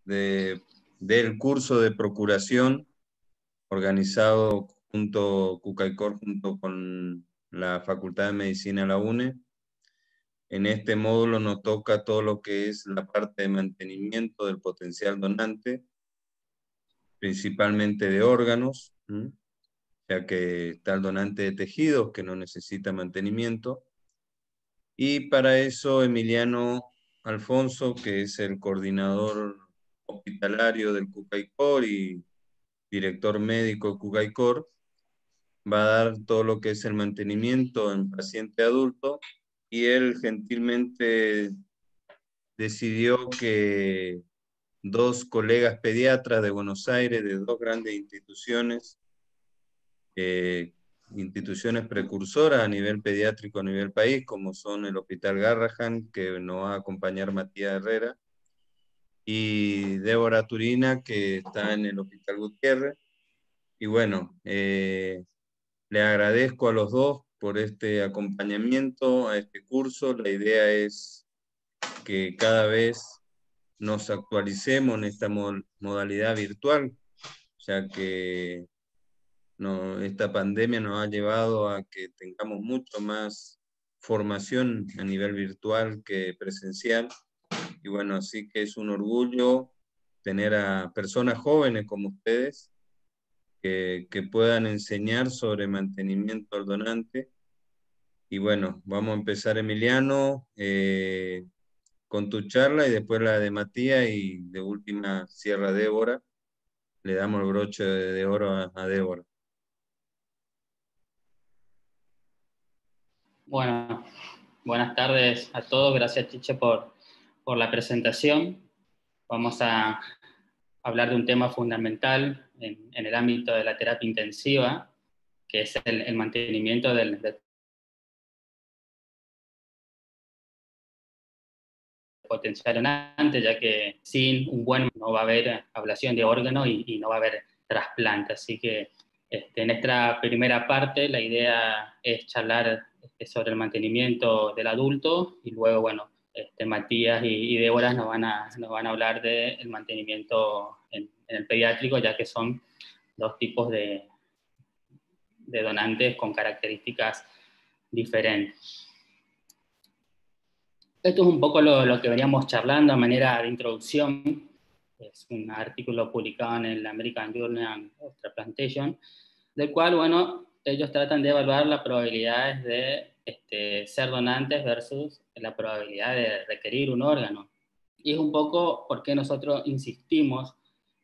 del curso de procuración organizado Cucaicor junto con la Facultad de Medicina de la UNE. En este módulo nos toca todo lo que es la parte de mantenimiento del potencial donante, principalmente de órganos, ya que está el donante de tejidos que no necesita mantenimiento. Y para eso Emiliano Alfonso, que es el coordinador hospitalario del Cucaicor y director médico de Cucaicor, va a dar todo lo que es el mantenimiento en paciente adulto, y él gentilmente decidió que dos colegas pediatras de Buenos Aires, de dos grandes instituciones, instituciones precursoras a nivel pediátrico a nivel país, como son el Hospital Garrahan, que nos va a acompañar Matías Herrera, y Débora Turina, que está en el Hospital Gutiérrez. Y bueno, le agradezco a los dos por este acompañamiento a este curso. La idea es que cada vez nos actualicemos en esta modalidad virtual, ya que esta pandemia nos ha llevado a que tengamos mucho más formación a nivel virtual que presencial. Y bueno, así que es un orgullo tener a personas jóvenes como ustedes que puedan enseñar sobre mantenimiento al donante. Y bueno, vamos a empezar, Emiliano, con tu charla y después la de Matías, y de última cierra Débora. Le damos el broche de oro a Débora. Bueno, buenas tardes a todos. Gracias, Chiche, por la presentación. Vamos a hablar de un tema fundamental en el ámbito de la terapia intensiva, que es el mantenimiento del potencial donante, ya que sin un buen no va a haber ablación de órganos y no va a haber trasplante. Así que en esta primera parte la idea es charlar sobre el mantenimiento del adulto, y luego, bueno, Matías y Débora nos van a hablar del mantenimiento en el pediátrico, ya que son dos tipos de donantes con características diferentes. Esto es un poco lo que veníamos charlando a manera de introducción. Es un artículo publicado en el American Journal of Transplantation, del cual, bueno, ellos tratan de evaluar las probabilidades de ser donantes versus la probabilidad de requerir un órgano. Y es un poco por qué nosotros insistimos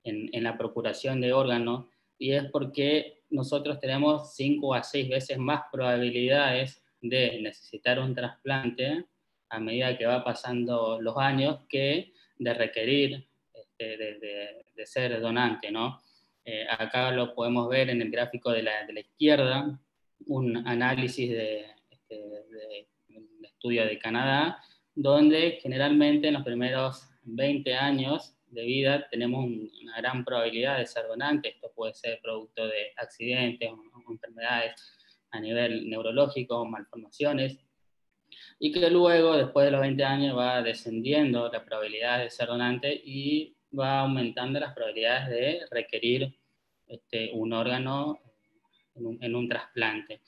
en la procuración de órganos, y es porque nosotros tenemos 5 a 6 veces más probabilidades de necesitar un trasplante a medida que va pasando los años que de requerir de ser donante, ¿no? Acá lo podemos ver en el gráfico de la izquierda, un análisis de un estudio de Canadá, donde generalmente en los primeros 20 años de vida tenemos una gran probabilidad de ser donante. Esto puede ser producto de accidentes o enfermedades a nivel neurológico, malformaciones, y que luego, después de los 20 años, va descendiendo la probabilidad de ser donante y va aumentando las probabilidades de requerir un órgano en un trasplante.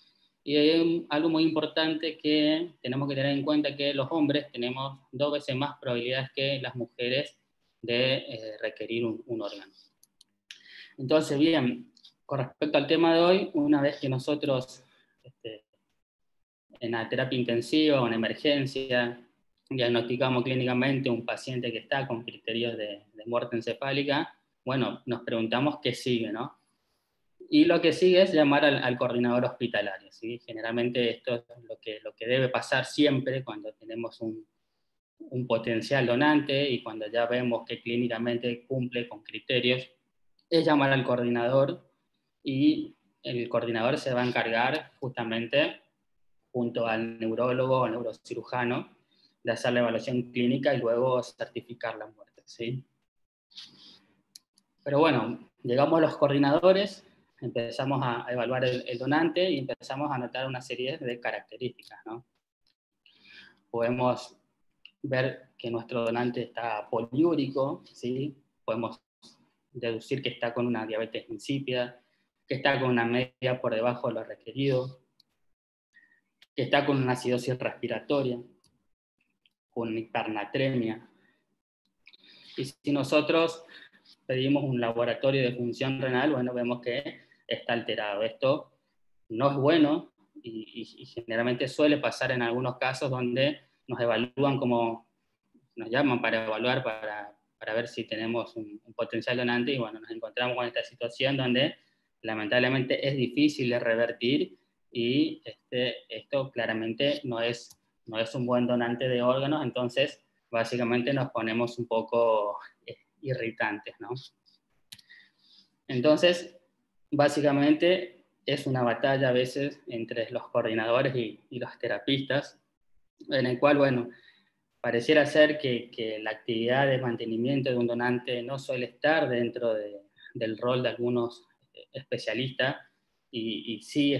Y hay algo muy importante que tenemos que tener en cuenta, que los hombres tenemos 2 veces más probabilidades que las mujeres de requerir un órgano. Entonces, bien, con respecto al tema de hoy, una vez que nosotros en la terapia intensiva o en emergencia diagnosticamos clínicamente un paciente que está con criterios de muerte encefálica, bueno, nos preguntamos qué sigue, ¿no? Y lo que sigue es llamar al coordinador hospitalario, ¿sí? Generalmente esto es lo que debe pasar siempre cuando tenemos un potencial donante y cuando ya vemos que clínicamente cumple con criterios, es llamar al coordinador, y el coordinador se va a encargar justamente, junto al neurólogo o neurocirujano, de hacer la evaluación clínica y luego certificar la muerte, ¿sí? Pero bueno, llegamos a los coordinadores, empezamos a evaluar el donante y empezamos a notar una serie de características, ¿no? Podemos ver que nuestro donante está poliúrico, ¿sí? podemos deducir que está con una diabetes insípida, que está con una media por debajo de lo requerido, que está con una acidosis respiratoria, con hipernatremia. Y si nosotros pedimos un laboratorio de función renal, bueno, vemos que está alterado. Esto no es bueno y generalmente suele pasar en algunos casos donde nos evalúan como, nos llaman para evaluar, para ver si tenemos un potencial donante, y bueno, nos encontramos con esta situación donde lamentablemente es difícil de revertir, y esto claramente no es un buen donante de órganos. Entonces básicamente nos ponemos un poco irritantes, ¿no? Entonces, básicamente es una batalla a veces entre los coordinadores y los terapistas, en el cual, bueno, pareciera ser que la actividad de mantenimiento de un donante no suele estar dentro del rol de algunos especialistas, y sí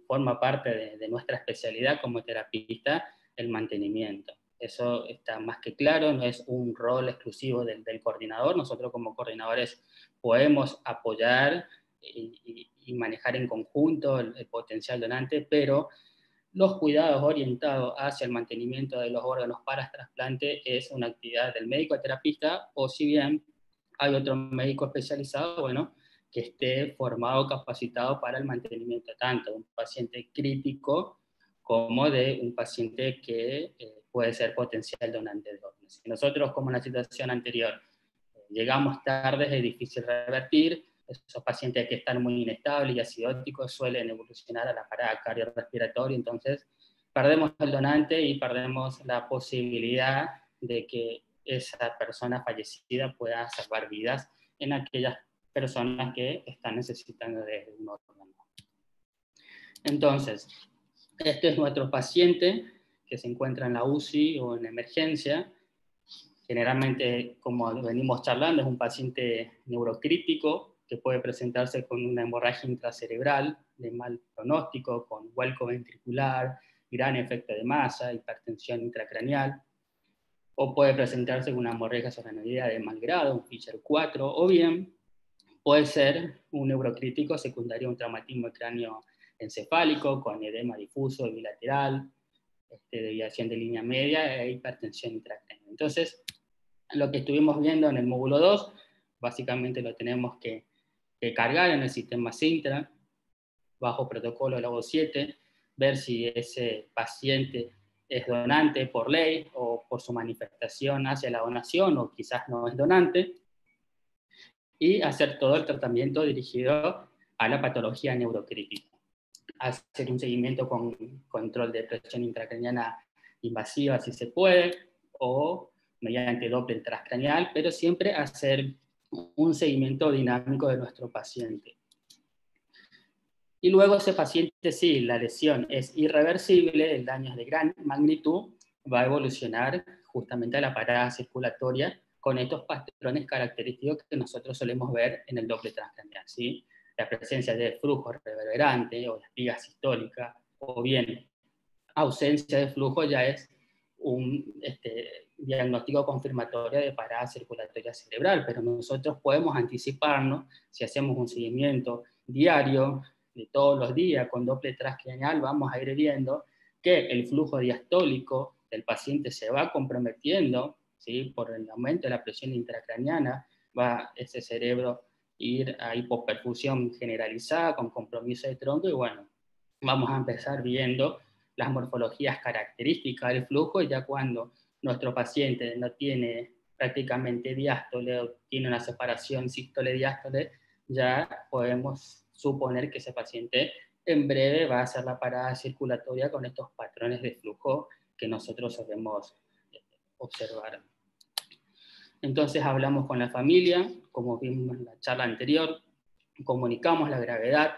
forma parte de nuestra especialidad como terapista, el mantenimiento. Eso está más que claro, no es un rol exclusivo del coordinador. Nosotros como coordinadores podemos apoyar y manejar en conjunto el potencial donante, pero los cuidados orientados hacia el mantenimiento de los órganos para trasplante es una actividad del médico terapista, o si bien hay otro médico especializado, bueno, que esté formado, capacitado para el mantenimiento tanto de un paciente crítico como de un paciente que puede ser potencial donante de órganos. Si nosotros, como en la situación anterior, llegamos tarde, es difícil revertir. Esos pacientes que están muy inestables y acidóticos suelen evolucionar a la parada cardiorrespiratoria. Entonces perdemos el donante y perdemos la posibilidad de que esa persona fallecida pueda salvar vidas en aquellas personas que están necesitando de un órgano. Entonces, este es nuestro paciente que se encuentra en la UCI o en emergencia. Generalmente, como venimos charlando, es un paciente neurocrítico que puede presentarse con una hemorragia intracerebral de mal pronóstico, con vuelco ventricular, gran efecto de masa, hipertensión intracraneal, o puede presentarse con una hemorragia solenoidea de mal grado, un Fisher 4, o bien puede ser un neurocrítico secundario a un traumatismo de cráneo encefálico con edema difuso bilateral, desviación de línea media e hipertensión intracraneal. Entonces, lo que estuvimos viendo en el módulo 2, básicamente lo tenemos que cargar en el sistema Sintra, bajo protocolo Logo 7, ver si ese paciente es donante por ley o por su manifestación hacia la donación, o quizás no es donante, y hacer todo el tratamiento dirigido a la patología neurocrítica. Hacer un seguimiento con control de presión intracraniana invasiva si se puede, o mediante Doppler transcraneal, pero siempre hacer un seguimiento dinámico de nuestro paciente. Y luego ese paciente, si la lesión es irreversible, el daño es de gran magnitud, va a evolucionar justamente a la parada circulatoria con estos patrones característicos que nosotros solemos ver en el Doppler transcraneal, ¿sí? La presencia de flujo reverberante o de espiga sistólica, o bien ausencia de flujo, ya es un diagnóstico confirmatorio de parada circulatoria cerebral, pero nosotros podemos anticiparnos si hacemos un seguimiento diario de todos los días con Doppler transcraneal. Vamos a ir viendo que el flujo diastólico del paciente se va comprometiendo, ¿sí? Por el aumento de la presión intracraniana, va ese cerebro ir a hipoperfusión generalizada con compromiso de tronco, y bueno, vamos a empezar viendo las morfologías características del flujo, y ya cuando nuestro paciente no tiene prácticamente diástole o tiene una separación sístole-diástole, ya podemos suponer que ese paciente en breve va a hacer la parada circulatoria con estos patrones de flujo que nosotros solemos observar. Entonces hablamos con la familia, como vimos en la charla anterior, comunicamos la gravedad,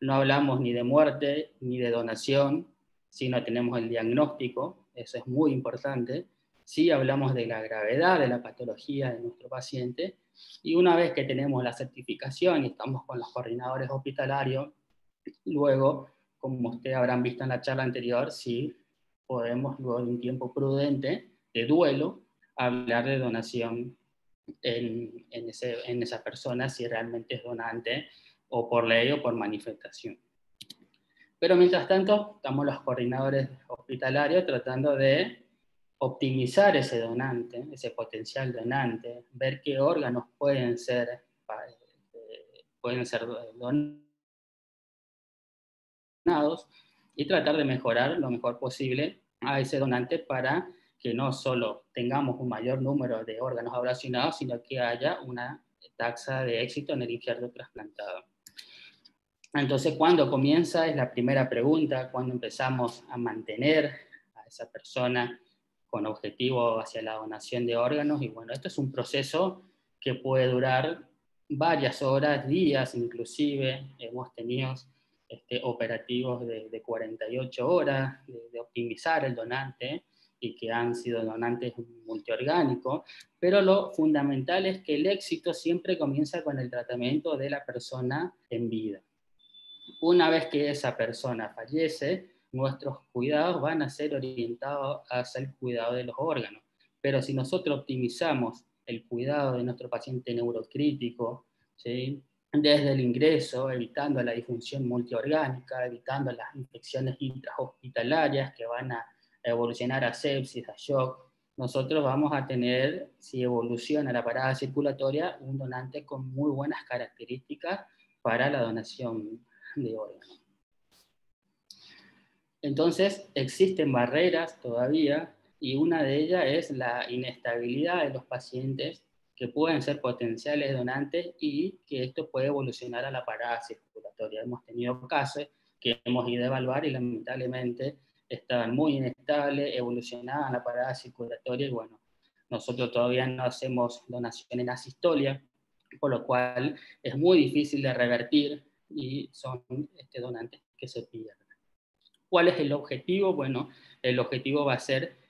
no hablamos ni de muerte ni de donación, sino tenemos el diagnóstico, eso es muy importante. Sí hablamos de la gravedad de la patología de nuestro paciente, y una vez que tenemos la certificación y estamos con los coordinadores hospitalarios, luego, como ustedes habrán visto en la charla anterior, sí podemos, luego de un tiempo prudente de duelo, hablar de donación en esa persona si realmente es donante o por ley o por manifestación. Pero mientras tanto, estamos los coordinadores hospitalarios tratando de optimizar ese donante, ese potencial donante, ver qué órganos pueden ser donados y tratar de mejorar lo mejor posible a ese donante para que no solo tengamos un mayor número de órganos ablacionados, sino que haya una tasa de éxito en el injerto trasplantado. Entonces, ¿cuándo comienza? Es la primera pregunta, ¿cuándo empezamos a mantener a esa persona con objetivo hacia la donación de órganos? Y bueno, esto es un proceso que puede durar varias horas, días inclusive. Hemos tenido operativos de 48 horas, de optimizar el donante, y que han sido donantes multiorgánicos, pero lo fundamental es que el éxito siempre comienza con el tratamiento de la persona en vida. Una vez que esa persona fallece, nuestros cuidados van a ser orientados hacia el cuidado de los órganos. Pero si nosotros optimizamos el cuidado de nuestro paciente neurocrítico, ¿sí?, desde el ingreso, evitando la disfunción multiorgánica, evitando las infecciones intrahospitalarias que van a evolucionar a sepsis, a shock, nosotros vamos a tener, si evoluciona la parada circulatoria, un donante con muy buenas características para la donación de órganos. Entonces, existen barreras todavía, y una de ellas es la inestabilidad de los pacientes que pueden ser potenciales donantes y que esto puede evolucionar a la parada circulatoria. Hemos tenido casos que hemos ido a evaluar y lamentablemente estaban muy inestables, evolucionaban a la parada circulatoria, y bueno, nosotros todavía no hacemos donación en asistolia, por lo cual es muy difícil de revertir y son donantes que se pierden. ¿Cuál es el objetivo? Bueno, el objetivo va a ser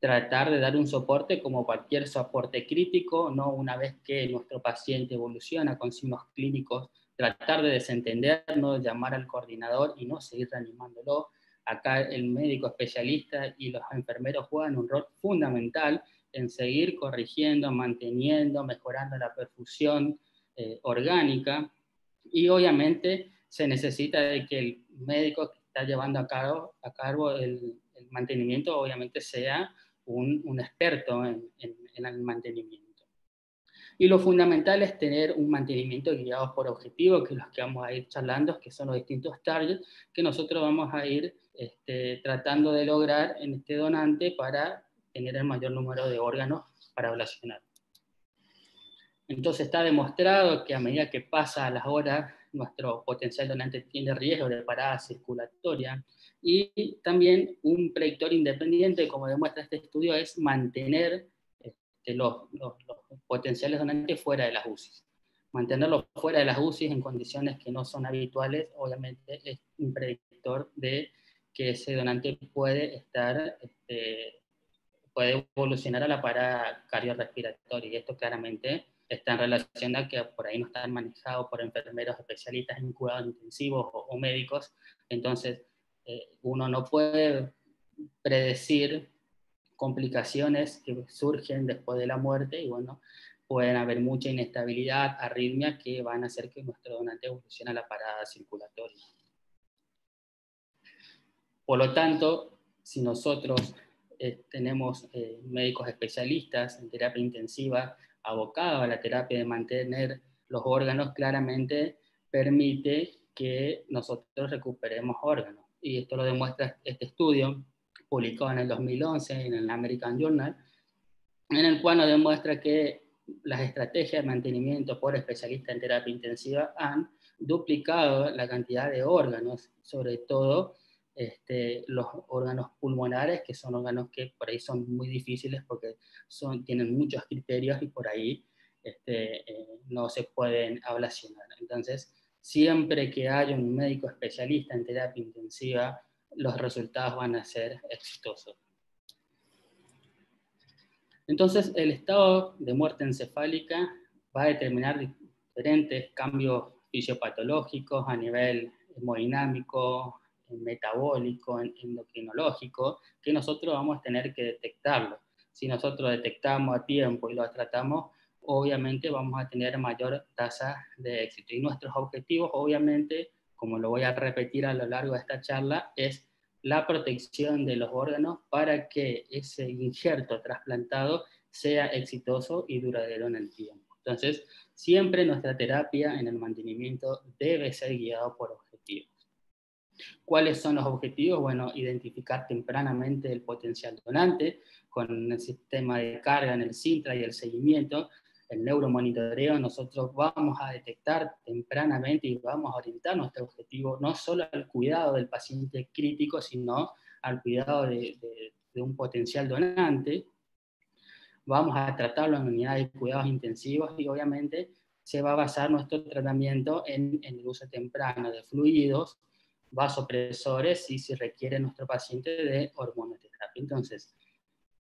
tratar de dar un soporte como cualquier soporte crítico, no una vez que nuestro paciente evoluciona con signos clínicos, tratar de desentendernos, llamar al coordinador y no seguir reanimándolo. Acá el médico especialista y los enfermeros juegan un rol fundamental en seguir corrigiendo, manteniendo, mejorando la perfusión orgánica, y obviamente se necesita de que el médico que está llevando a cargo el mantenimiento obviamente sea un experto en el mantenimiento. Y lo fundamental es tener un mantenimiento guiado por objetivos, que es los que vamos a ir charlando, que son los distintos targets que nosotros vamos a ir tratando de lograr en este donante para tener el mayor número de órganos para ablacionar. Entonces está demostrado que a medida que pasan las horas, nuestro potencial donante tiene riesgo de parada circulatoria, y también un predictor independiente, como demuestra este estudio, es mantener los potenciales donantes fuera de las UCIs. Mantenerlos fuera de las UCIs en condiciones que no son habituales, obviamente es un predictor de que ese donante puede puede evolucionar a la parada cardiorrespiratoria, y esto claramente está en relación a que por ahí no están manejados por enfermeros especialistas en cuidados intensivos o médicos. Entonces, uno no puede predecir complicaciones que surgen después de la muerte, y bueno, pueden haber mucha inestabilidad, arritmias que van a hacer que nuestro donante evolucione a la parada circulatoria. Por lo tanto, si nosotros tenemos médicos especialistas en terapia intensiva abocados a la terapia de mantener los órganos, claramente permite que nosotros recuperemos órganos. Y esto lo demuestra este estudio publicado en el 2011 en el American Journal, en el cual nos demuestra que las estrategias de mantenimiento por especialistas en terapia intensiva han duplicado la cantidad de órganos, sobre todo los órganos pulmonares, que son órganos que por ahí son muy difíciles porque tienen muchos criterios y por ahí no se pueden ablacionar. Entonces, siempre que haya un médico especialista en terapia intensiva, los resultados van a ser exitosos. Entonces, el estado de muerte encefálica va a determinar diferentes cambios fisiopatológicos a nivel hemodinámico, metabólico, endocrinológico, que nosotros vamos a tener que detectarlo. Si nosotros detectamos a tiempo y lo tratamos, obviamente vamos a tener mayor tasa de éxito. Y nuestros objetivos, obviamente, como lo voy a repetir a lo largo de esta charla, es la protección de los órganos para que ese injerto trasplantado sea exitoso y duradero en el tiempo. Entonces, siempre nuestra terapia en el mantenimiento debe ser guiado por objetivos. ¿Cuáles son los objetivos? Bueno, identificar tempranamente el potencial donante con el sistema de carga en el Sintra y el seguimiento, el neuromonitoreo. Nosotros vamos a detectar tempranamente y vamos a orientar nuestro objetivo no solo al cuidado del paciente crítico, sino al cuidado de un potencial donante. Vamos a tratarlo en unidades de cuidados intensivos y obviamente se va a basar nuestro tratamiento en el uso temprano de fluidos, vasopresores y si requiere nuestro paciente de hormonoterapia. Entonces,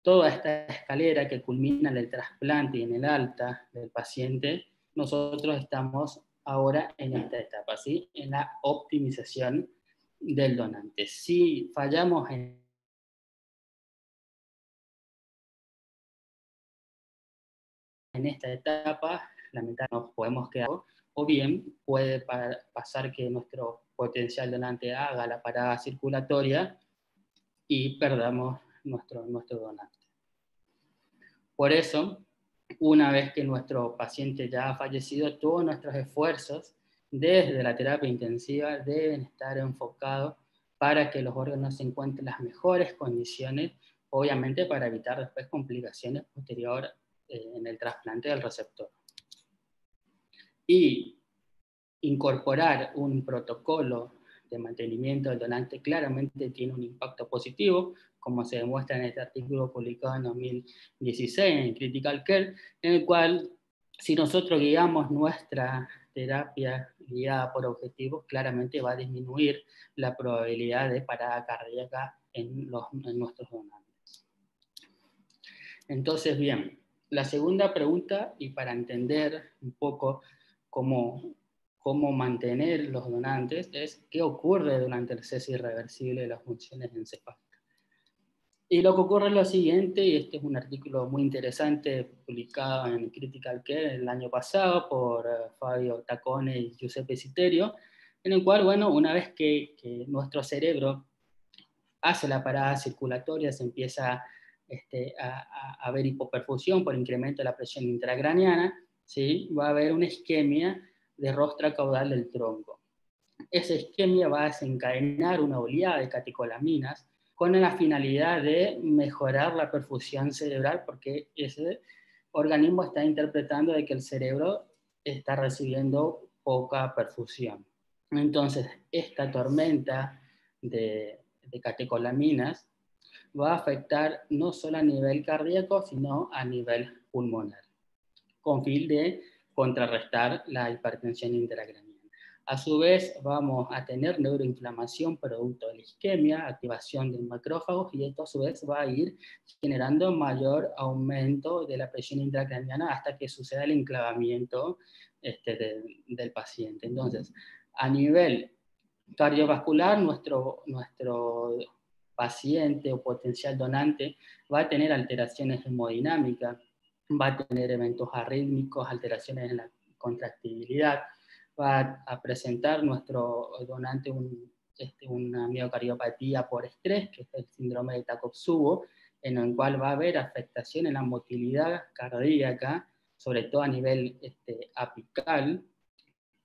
toda esta escalera que culmina en el trasplante y en el alta del paciente, nosotros estamos ahora en esta etapa, ¿sí? En la optimización del donante. Si fallamos en esta etapa, lamentablemente nos podemos quedar, o bien puede pasar que nuestro potencial donante haga la parada circulatoria y perdamos nuestro donante. Por eso, una vez que nuestro paciente ya ha fallecido, todos nuestros esfuerzos desde la terapia intensiva deben estar enfocados para que los órganos se encuentren en las mejores condiciones, obviamente para evitar después complicaciones posteriores en el trasplante del receptor. Y incorporar un protocolo de mantenimiento del donante claramente tiene un impacto positivo, como se demuestra en este artículo publicado en 2016 en Critical Care, en el cual si nosotros guiamos nuestra terapia guiada por objetivos, claramente va a disminuir la probabilidad de parada cardíaca en nuestros donantes. Entonces, bien, la segunda pregunta, y para entender un poco cómo mantener los donantes, es qué ocurre durante el cese irreversible de las funciones encefálicas. Y lo que ocurre es lo siguiente, y este es un artículo muy interesante publicado en Critical Care el año pasado por Fabio Taccone y Giuseppe Citerio, en el cual, bueno, una vez que nuestro cerebro hace la parada circulatoria, se empieza a haber hipoperfusión por incremento de la presión intracraneana, ¿sí? Va a haber una isquemia de rostra caudal del tronco. Esa isquemia va a desencadenar una oleada de catecolaminas con la finalidad de mejorar la perfusión cerebral, porque ese organismo está interpretando de que el cerebro está recibiendo poca perfusión. Entonces, esta tormenta de catecolaminas va a afectar no solo a nivel cardíaco, sino a nivel pulmonar, con fin de contrarrestar la hipertensión intracraneana. A su vez, vamos a tener neuroinflamación producto de la isquemia, activación de macrófagos, y esto a su vez va a ir generando mayor aumento de la presión intracraneana hasta que suceda el enclavamiento del paciente. Entonces, a nivel cardiovascular, nuestro paciente o potencial donante va a tener alteraciones hemodinámicas, va a tener eventos arrítmicos, alteraciones en la contractibilidad, va a presentar nuestro donante una miocardiopatía por estrés, que es el síndrome de Takotsubo, en el cual va a haber afectación en la motilidad cardíaca, sobre todo a nivel apical,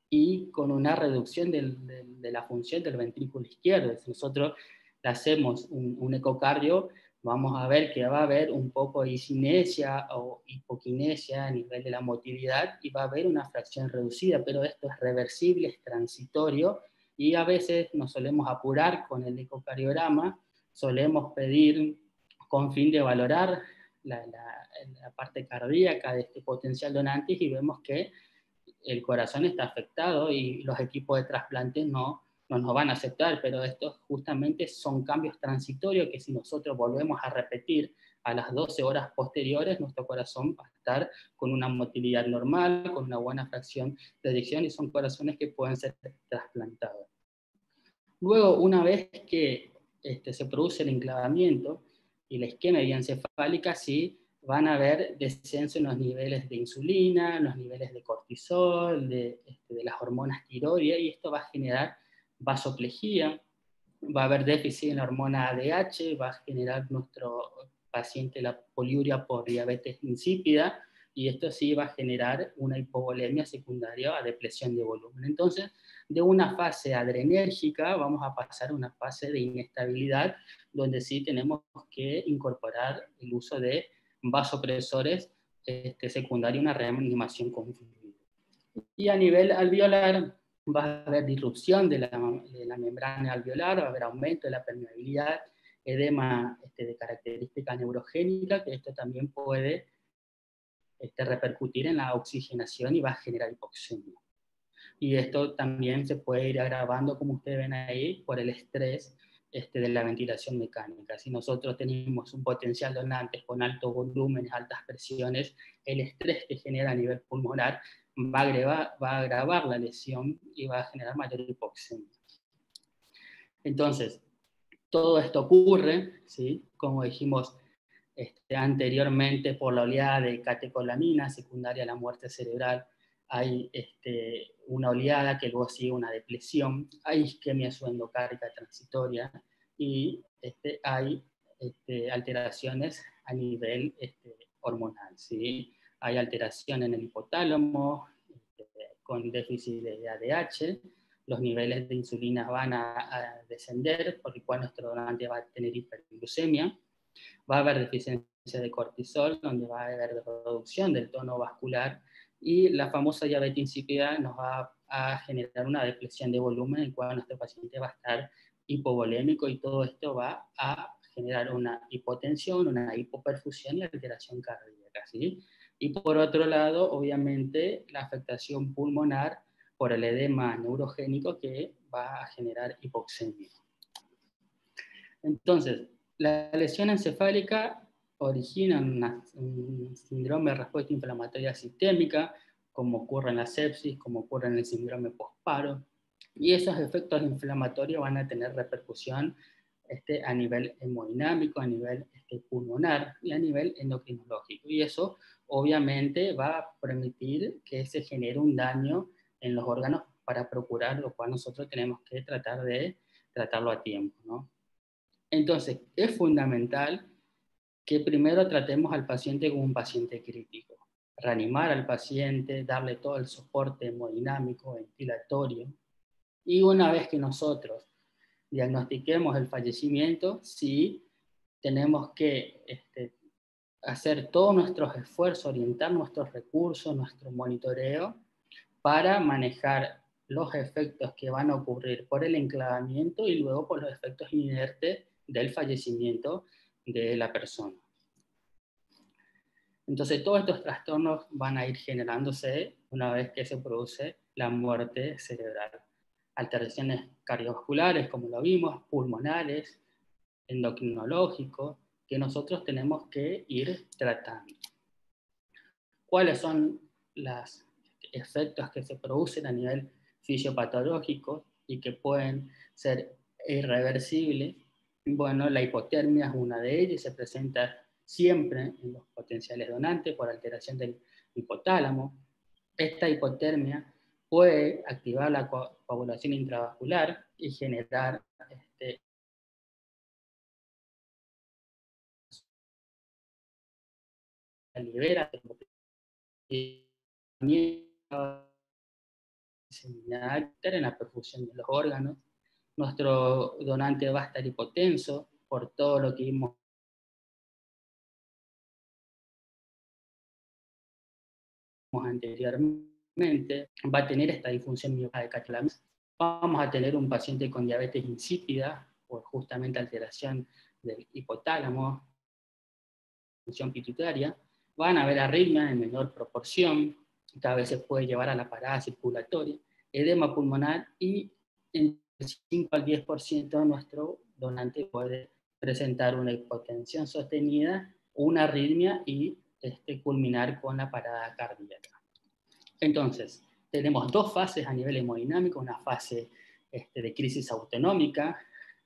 y con una reducción de la función del ventrículo izquierdo. Si nosotros le hacemos un ecocardio, vamos a ver que va a haber un poco de discinesia o hipoquinesia a nivel de la motilidad y va a haber una fracción reducida, pero esto es reversible, es transitorio, y a veces nos solemos apurar con el ecocardiograma, solemos pedir con fin de valorar la parte cardíaca de este potencial donante y vemos que el corazón está afectado y los equipos de trasplantes no nos van a aceptar, pero estos justamente son cambios transitorios que si nosotros volvemos a repetir a las 12 horas posteriores, nuestro corazón va a estar con una motilidad normal, con una buena fracción de eyección, y son corazones que pueden ser trasplantados. Luego, una vez que se produce el enclavamiento y la isquemia encefálica, sí, van a haber descenso en los niveles de insulina, en los niveles de cortisol, de las hormonas tiroides, y esto va a generar vasoplejía, va a haber déficit en la hormona ADH, va a generar nuestro paciente la poliuria por diabetes insípida, y esto sí va a generar una hipovolemia secundaria a depresión de volumen. Entonces, de una fase adrenérgica vamos a pasar a una fase de inestabilidad, donde sí tenemos que incorporar el uso de vasopresores secundarios, una reanimación con fluido. Y a nivel alveolar, va a haber disrupción de la membrana alveolar, va a haber aumento de la permeabilidad, edema de característica neurogénica, que esto también puede repercutir en la oxigenación y va a generar hipoxemia. Y esto también se puede ir agravando, como ustedes ven ahí, por el estrés de la ventilación mecánica. Si nosotros tenemos un potencial donante con altos volúmenes, altas presiones, el estrés que genera a nivel pulmonar va a agravar la lesión y va a generar mayor hipoxemia. Entonces, todo esto ocurre, ¿sí? Como dijimos anteriormente, por la oleada de catecolamina secundaria a la muerte cerebral. Hay una oleada que luego sigue una depresión, hay isquemia subendocárdica transitoria y hay alteraciones a nivel hormonal, ¿sí? Hay alteración en el hipotálamo con déficit de ADH, los niveles de insulina van a descender, por lo cual nuestro donante va a tener hiperglucemia. Va a haber deficiencia de cortisol, donde va a haber reducción del tono vascular, y la famosa diabetes insípida nos va a generar una depresión de volumen, en cual nuestro paciente va a estar hipovolémico, y todo esto va a generar una hipotensión, una hipoperfusión y alteración cardíaca, ¿sí? Y por otro lado, obviamente, la afectación pulmonar por el edema neurogénico, que va a generar hipoxemia. Entonces, la lesión encefálica origina un síndrome de respuesta inflamatoria sistémica, como ocurre en la sepsis, como ocurre en el síndrome postparo, y esos efectos inflamatorios van a tener repercusión a nivel hemodinámico, a nivel pulmonar y a nivel endocrinológico. Y eso obviamente va a permitir que se genere un daño en los órganos para procurar, lo cual nosotros tenemos que tratar de tratarlo a tiempo, ¿no? Entonces, es fundamental que primero tratemos al paciente como un paciente crítico, reanimar al paciente, darle todo el soporte hemodinámico, ventilatorio, y una vez que nosotros diagnostiquemos el fallecimiento, sí tenemos que hacer todos nuestros esfuerzos, orientar nuestros recursos, nuestro monitoreo, para manejar los efectos que van a ocurrir por el enclavamiento y luego por los efectos inertes del fallecimiento de la persona. Entonces, todos estos trastornos van a ir generándose una vez que se produce la muerte cerebral. Alteraciones cardiovasculares, como lo vimos, pulmonares, endocrinológicos, que nosotros tenemos que ir tratando. ¿Cuáles son los efectos que se producen a nivel fisiopatológico y que pueden ser irreversibles? Bueno, la hipotermia es una de ellas y se presenta siempre en los potenciales donantes por alteración del hipotálamo. Esta hipotermia puede activar la coagulación intravascular y generar libera y también en la perfusión de los órganos. Nuestro donante va a estar hipotenso por todo lo que vimos anteriormente, va a tener esta disfunción miocárdica. Vamos a tener un paciente con diabetes insípida por justamente alteración del hipotálamo, función pituitaria. Van a haber arritmias en menor proporción, que a veces puede llevar a la parada circulatoria, edema pulmonar, y entre 5 al 10% de nuestro donante puede presentar una hipotensión sostenida, una arritmia y culminar con la parada cardíaca. Entonces, tenemos dos fases a nivel hemodinámico, una fase de crisis autonómica,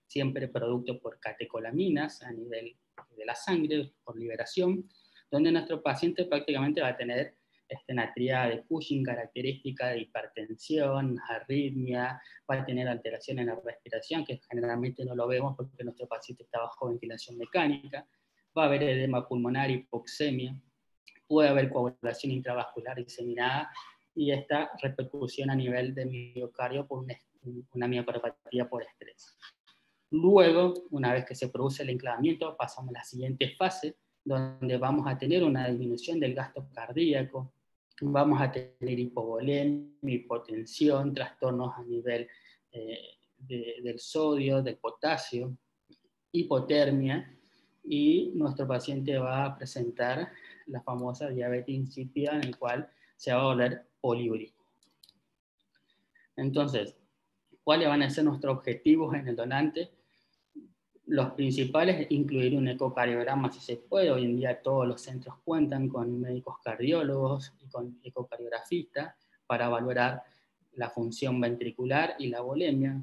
siempre producto por catecolaminas a nivel de la sangre, por liberación, donde nuestro paciente prácticamente va a tener una tríada de Cushing característica de hipertensión, arritmia, va a tener alteración en la respiración, que generalmente no lo vemos porque nuestro paciente está bajo ventilación mecánica, va a haber edema pulmonar, hipoxemia, puede haber coagulación intravascular diseminada y esta repercusión a nivel de miocardio por una miocardopatía por estrés. Luego, una vez que se produce el enclavamiento, pasamos a la siguiente fase, donde vamos a tener una disminución del gasto cardíaco, vamos a tener hipovolemia, hipotensión, trastornos a nivel del sodio, del potasio, hipotermia, y nuestro paciente va a presentar la famosa diabetes insípida, en el cual se va a volver poliúrico. Entonces, ¿cuáles van a ser nuestros objetivos en el donante? Los principales, incluir un ecocardiograma si se puede. Hoy en día todos los centros cuentan con médicos cardiólogos y con ecocardiografistas para valorar la función ventricular y la volemia.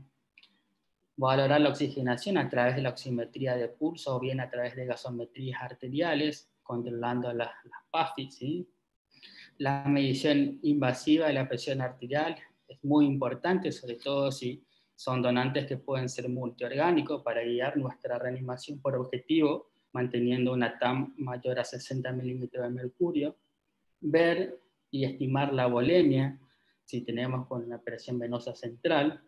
Valorar la oxigenación a través de la oximetría de pulso o bien a través de gasometrías arteriales, controlando las PAFI, ¿sí? La medición invasiva de la presión arterial es muy importante, sobre todo si son donantes que pueden ser multiorgánicos, para guiar nuestra reanimación por objetivo, manteniendo una TAM mayor a 60 milímetros de mercurio. Ver y estimar la volemia, si tenemos con una presión venosa central,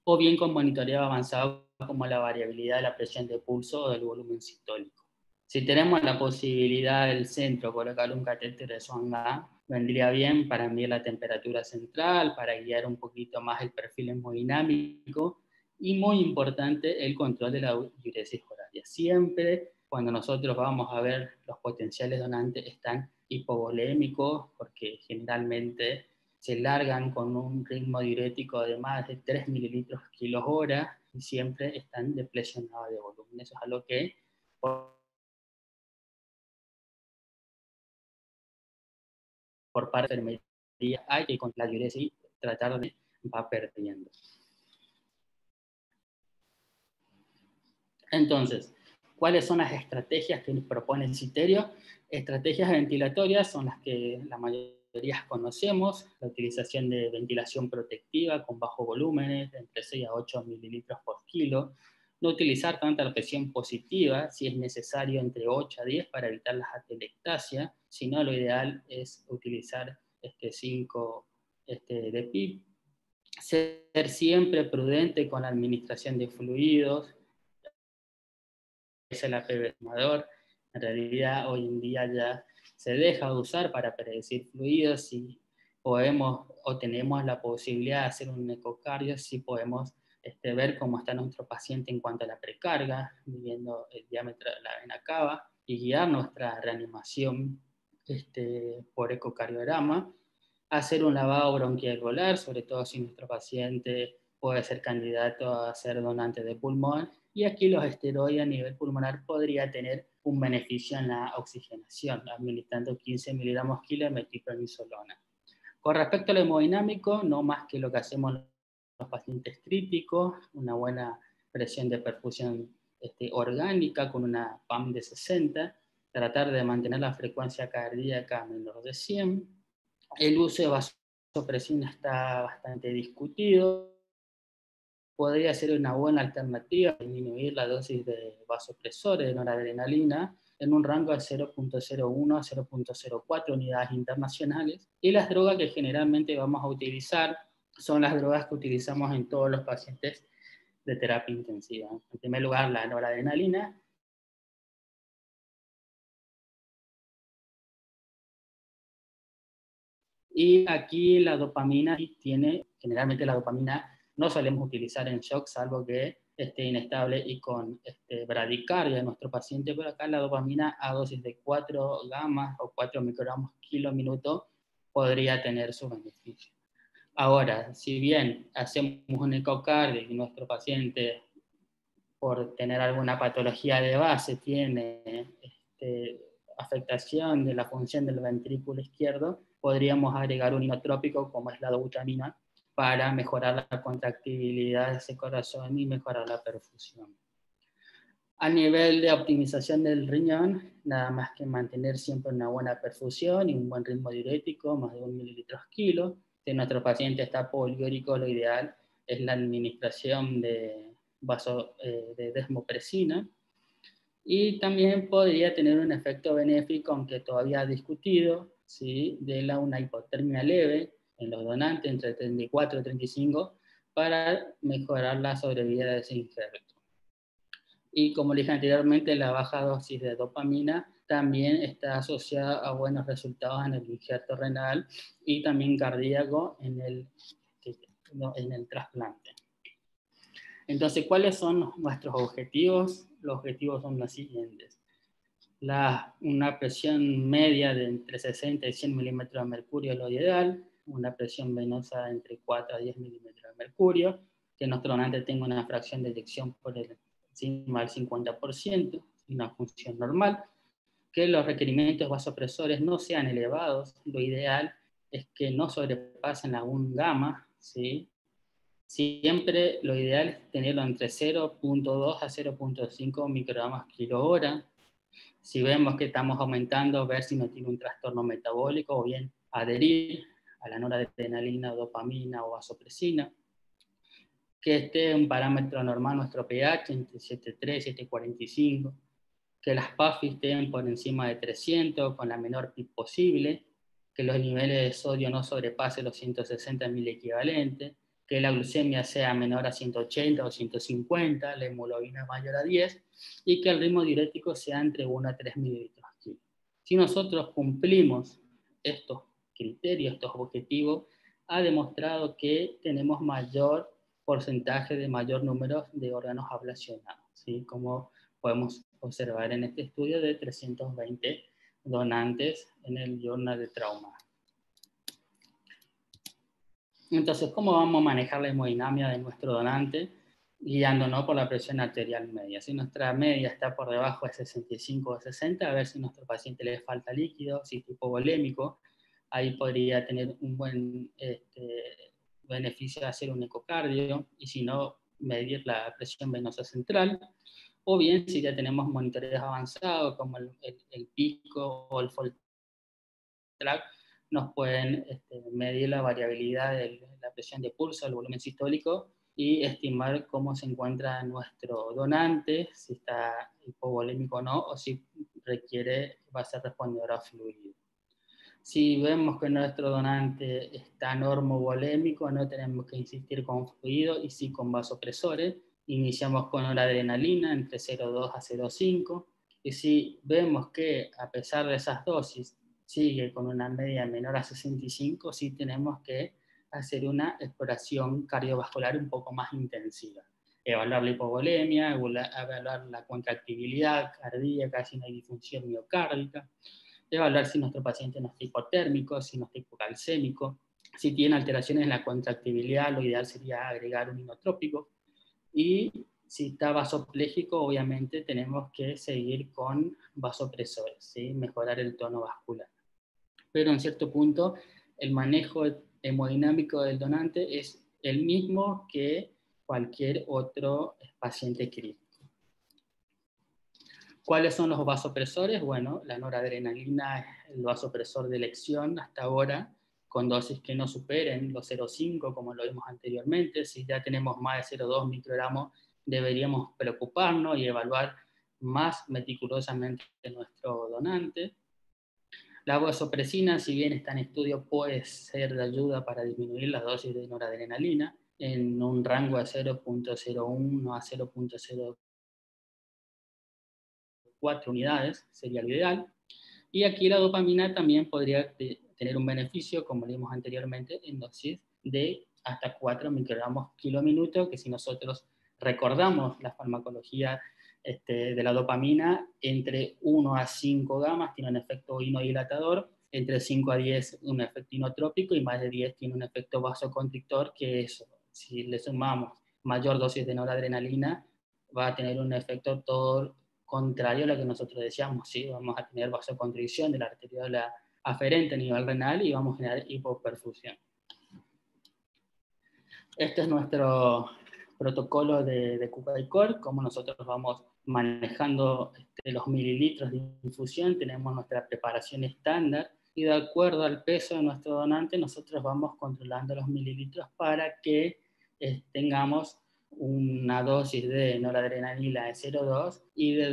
o bien con monitoreo avanzado como la variabilidad de la presión de pulso o del volumen sistólico. Si tenemos la posibilidad del centro colocar un catéter de Swan-Ganz, vendría bien para medir la temperatura central, para guiar un poquito más el perfil hemodinámico, y muy importante el control de la diuresis horaria. Siempre cuando nosotros vamos a ver los potenciales donantes están hipovolémicos, porque generalmente se largan con un ritmo diurético de más de 3 mililitros kilos hora y siempre están deplecionados de volumen. Eso es algo que por parte de la enfermería hay que con la diuresis tratar de va perdiendo. Entonces, ¿cuáles son las estrategias que propone el Citerio? Estrategias ventilatorias son las que la mayoría conocemos: la utilización de ventilación protectiva con bajo volúmenes, de entre 6 a 8 mililitros por kilo, no utilizar tanta la presión positiva, si es necesario entre 8 a 10 para evitar las atelectasias, si no lo ideal es utilizar 5 de PIB, ser siempre prudente con la administración de fluidos, es el apevernador. En realidad hoy en día ya se deja de usar para predecir fluidos. Si podemos o tenemos la posibilidad de hacer un ecocardio, si podemos ver cómo está nuestro paciente en cuanto a la precarga, midiendo el diámetro de la vena cava, y guiar nuestra reanimación por ecocardiograma. Hacer un lavado bronquialveolar, sobre todo si nuestro paciente puede ser candidato a ser donante de pulmón, y aquí los esteroides a nivel pulmonar podría tener un beneficio en la oxigenación, administrando 15 miligramos kilo de metilprednisolona. Con respecto al hemodinámico, no más que lo que hacemos los pacientes críticos, una buena presión de perfusión orgánica con una PAM de 60, tratar de mantener la frecuencia cardíaca menor de 100. El uso de vasopresina está bastante discutido. Podría ser una buena alternativa disminuir la dosis de vasopresores de noradrenalina en un rango de 0.01 a 0.04 unidades internacionales. Y las drogas que generalmente vamos a utilizar son las drogas que utilizamos en todos los pacientes de terapia intensiva. En primer lugar, la noradrenalina. Y aquí la dopamina generalmente la dopamina no solemos utilizar en shock, salvo que esté inestable y con bradicardia de nuestro paciente, pero acá la dopamina a dosis de 4 gamas o 4 microgramos kilo minuto podría tener su beneficio. Ahora, si bien hacemos un ecocardio y nuestro paciente, por tener alguna patología de base, tiene afectación de la función del ventrículo izquierdo, podríamos agregar un inotrópico como es la dobutamina para mejorar la contractibilidad de ese corazón y mejorar la perfusión. A nivel de optimización del riñón, nada más que mantener siempre una buena perfusión y un buen ritmo diurético, más de 1 ml/kg. Si nuestro paciente está poliúrico, lo ideal es la administración de de desmopresina. Y también podría tener un efecto benéfico, aunque todavía discutido, ¿sí?, de una hipotermia leve en los donantes entre 34 y 35 para mejorar la sobrevida de ese injerto. Y como dije anteriormente, la baja dosis de dopamina también está asociada a buenos resultados en el injerto renal y también cardíaco en el trasplante. Entonces, ¿cuáles son nuestros objetivos? Los objetivos son los siguientes. Una presión media de entre 60 y 100 milímetros de mercurio es lo ideal, una presión venosa de entre 4 a 10 milímetros de mercurio, que nuestro donante tenga una fracción de eyección por encima del 50%, una función normal, que los requerimientos vasopresores no sean elevados, lo ideal es que no sobrepasen la 1 gamma, ¿sí? Siempre lo ideal es tenerlo entre 0.2 a 0.5 microgramos kilo hora. Si vemos que estamos aumentando, ver si no tiene un trastorno metabólico o bien adherir a la noradrenalina, dopamina o vasopresina. Que esté un parámetro normal nuestro pH entre 7.3 y 7.45. Que las PAFI estén por encima de 300 con la menor PIB posible. Que los niveles de sodio no sobrepasen los 160 miliequivalentes. Que la glucemia sea menor a 180 o 150, la hemoglobina mayor a 10, y que el ritmo diurético sea entre 1 a 3 mililitros por kilo. Si nosotros cumplimos estos criterios, estos objetivos, ha demostrado que tenemos mayor porcentaje de mayor número de órganos ablacionados, ¿sí?, como podemos observar en este estudio de 320 donantes en el Journal de Trauma. Entonces, ¿cómo vamos a manejar la hemodinamia de nuestro donante? Guiándonos por la presión arterial media. Si nuestra media está por debajo de 65 o 60, a ver si a nuestro paciente le falta líquido, si es hipovolémico, ahí podría tener un buen beneficio de hacer un ecocardio, y si no, medir la presión venosa central. O bien, si ya tenemos monitores avanzados como el PICO o el FOLTRAC, nos pueden medir la variabilidad de la presión de pulso, el volumen sistólico, y estimar cómo se encuentra nuestro donante, si está hipovolémico o no, o si va a ser respondedor a fluido. Si vemos que nuestro donante está normovolémico, no tenemos que insistir con fluido y sí con vasopresores. Iniciamos con noradrenalina entre 0,2 a 0,5. Y si vemos que a pesar de esas dosis sigue con una media menor a 65, sí tenemos que hacer una exploración cardiovascular un poco más intensiva. Evaluar la hipovolemia, evaluar la contractibilidad cardíaca, si no hay disfunción miocárdica, evaluar si nuestro paciente no está hipotérmico, si no está hipocalcémico, si tiene alteraciones en la contractibilidad, lo ideal sería agregar un inotrópico, y si está vasopléjico, obviamente tenemos que seguir con vasopresores, ¿sí?, mejorar el tono vascular. Pero en cierto punto, el manejo hemodinámico del donante es el mismo que cualquier otro paciente crítico. ¿Cuáles son los vasopresores? Bueno, la noradrenalina es el vasopresor de elección hasta ahora, con dosis que no superen los 0,5, como lo vimos anteriormente. Si ya tenemos más de 0,2 microgramos, deberíamos preocuparnos y evaluar más meticulosamente nuestro donante. La vasopresina, si bien está en estudio, puede ser de ayuda para disminuir las dosis de noradrenalina en un rango de 0.01 a 0.04 unidades, sería lo ideal. Y aquí la dopamina también podría tener un beneficio, como vimos anteriormente, en dosis de hasta 4 microgramos kilo minuto, que si nosotros recordamos la farmacología de la dopamina, entre 1 a 5 gamas tiene un efecto inodilatador, entre 5 a 10 un efecto inotrópico, y más de 10 tiene un efecto vasoconstrictor, que eso, si le sumamos mayor dosis de noradrenalina, va a tener un efecto todo contrario a lo que nosotros decíamos, ¿sí? Vamos a tener vasoconstricción de la arteriola aferente a nivel renal y vamos a generar hipoperfusión. Este es nuestro protocolo de Kukai-Core, cómo nosotros vamos manejando los mililitros de infusión, tenemos nuestra preparación estándar, y de acuerdo al peso de nuestro donante, nosotros vamos controlando los mililitros para que tengamos una dosis de noradrenalina de 0,2 y de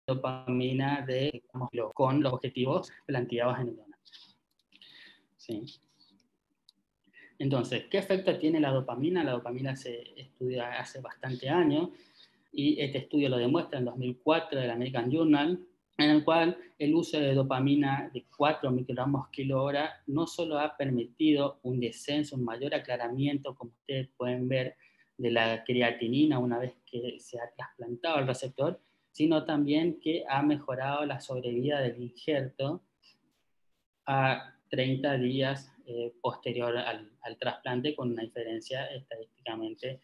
dopamina con los objetivos planteados en el donante. ¿Sí? Entonces, ¿qué efecto tiene la dopamina? La dopamina se estudia hace bastante años, y este estudio lo demuestra en 2004 del American Journal, en el cual el uso de dopamina de 4 microgramos kilo hora no solo ha permitido un descenso, un mayor aclaramiento, como ustedes pueden ver, de la creatinina una vez que se ha trasplantado el receptor, sino también que ha mejorado la sobrevida del injerto a 30 días posterior al trasplante, con una diferencia estadísticamente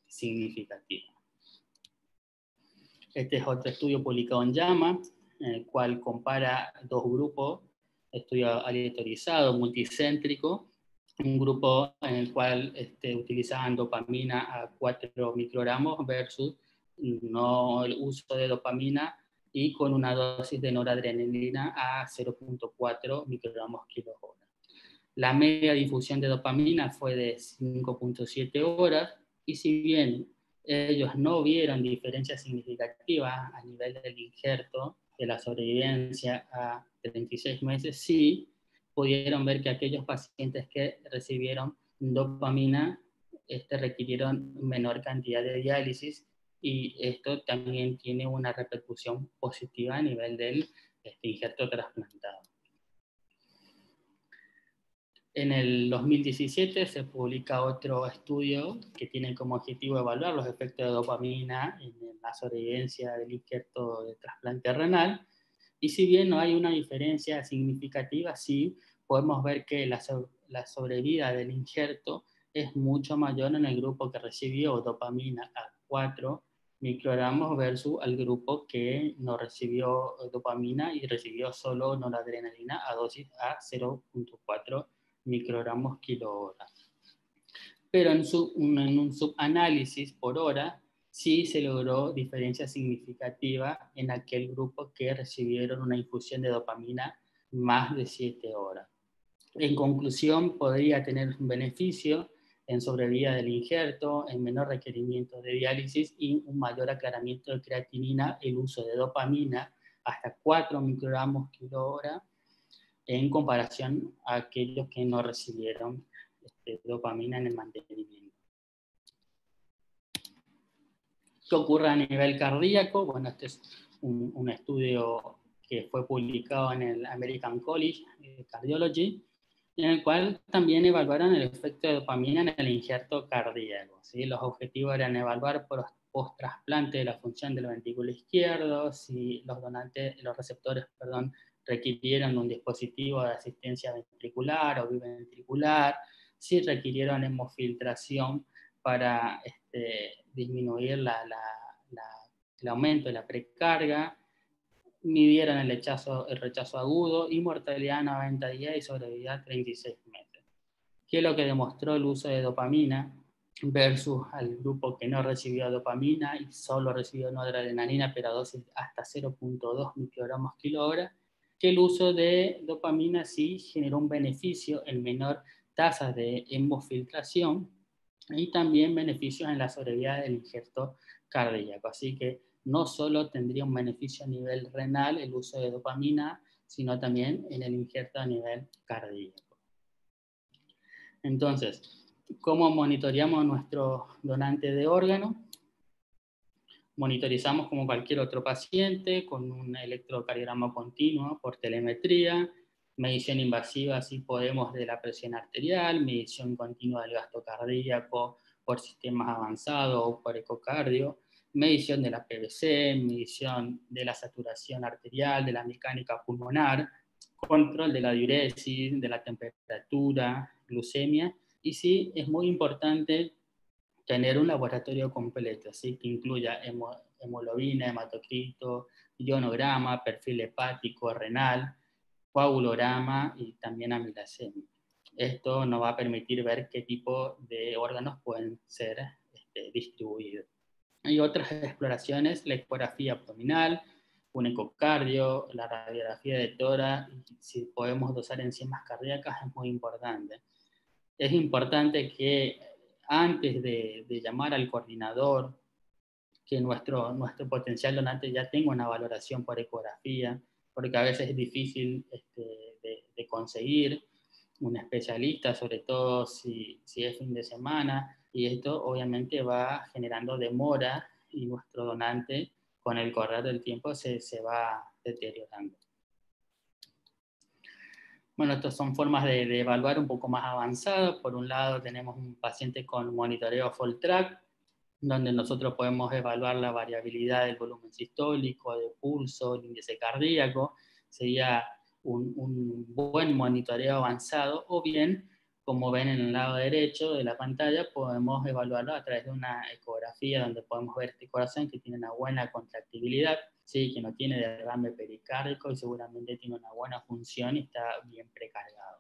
significativa. Este es otro estudio publicado en JAMA, en el cual compara dos grupos, estudio aleatorizado, multicéntrico, un grupo en el cual utilizaban dopamina a 4 microgramos versus no el uso de dopamina y con una dosis de noradrenalina a 0,4 microgramos kilo hora. La media difusión de dopamina fue de 5,7 horas, y si bien ellos no vieron diferencias significativas a nivel del injerto de la sobrevivencia a 36 meses, sí pudieron ver que aquellos pacientes que recibieron dopamina requirieron menor cantidad de diálisis, y esto también tiene una repercusión positiva a nivel del injerto trasplantado. En el 2017 se publica otro estudio que tiene como objetivo evaluar los efectos de dopamina en la sobrevivencia del injerto de trasplante renal, y si bien no hay una diferencia significativa, sí podemos ver que la sobrevida del injerto es mucho mayor en el grupo que recibió dopamina a 4 microgramos versus al grupo que no recibió dopamina y recibió solo noradrenalina a dosis a 0,4 microgramos kilo hora. Pero en un subanálisis por hora sí se logró diferencia significativa en aquel grupo que recibieron una infusión de dopamina más de 7 horas. En conclusión, podría tener un beneficio en sobrevida del injerto, en menor requerimiento de diálisis y un mayor aclaramiento de creatinina, el uso de dopamina hasta 4 microgramos kilo hora, en comparación a aquellos que no recibieron dopamina en el mantenimiento. ¿Qué ocurre a nivel cardíaco? Bueno, este es un estudio que fue publicado en el American College of Cardiology, en el cual también evaluaron el efecto de dopamina en el injerto cardíaco, ¿sí? Los objetivos eran evaluar post-trasplante de la función del ventrículo izquierdo, si los receptores requirieron un dispositivo de asistencia ventricular o biventricular, si requirieron hemofiltración para disminuir el aumento de la precarga, midieron el rechazo agudo y mortalidad 90 días y sobrevida 36 meses. ¿Qué es lo que demostró el uso de dopamina versus al grupo que no recibió dopamina y solo recibió noradrenalina, pero a dosis hasta 0,2 microgramos kilo hora? Que el uso de dopamina sí generó un beneficio en menor tasa de hemofiltración y también beneficios en la sobrevida del injerto cardíaco. Así que no solo tendría un beneficio a nivel renal el uso de dopamina, sino también en el injerto a nivel cardíaco. Entonces, ¿cómo monitoreamos a nuestro donante de órgano? Monitorizamos como cualquier otro paciente con un electrocardiograma continuo por telemetría, medición invasiva, si podemos, de la presión arterial, medición continua del gasto cardíaco por sistemas avanzados o por ecocardio, medición de la PVC, medición de la saturación arterial, de la mecánica pulmonar, control de la diuresis, de la temperatura, glucemia, y sí, es muy importante tener un laboratorio completo, ¿sí? Que incluya hemoglobina, hematocrito, ionograma, perfil hepático, renal, coagulograma y también amilasemia. esto nos va a permitir ver qué tipo de órganos pueden ser distribuidos. Hay otras exploraciones, la ecografía abdominal, un ecocardio, la radiografía de tórax, si podemos dosar enzimas cardíacas es muy importante. Es importante que antes de llamar al coordinador, que nuestro potencial donante ya tenga una valoración por ecografía, porque a veces es difícil de conseguir un especialista, sobre todo si es fin de semana, y esto obviamente va generando demora y nuestro donante con el correr del tiempo se va deteriorando. Bueno, estas son formas de evaluar un poco más avanzadas. Por un lado tenemos un paciente con monitoreo FOLTRAC, donde nosotros podemos evaluar la variabilidad del volumen sistólico, del pulso, el índice cardíaco. Sería un buen monitoreo avanzado, o bien, como ven en el lado derecho de la pantalla, podemos evaluarlo a través de una ecografía donde podemos ver este corazón que tiene una buena contractibilidad, ¿sí? Que no tiene derrame pericárdico y seguramente tiene una buena función y está bien precargado.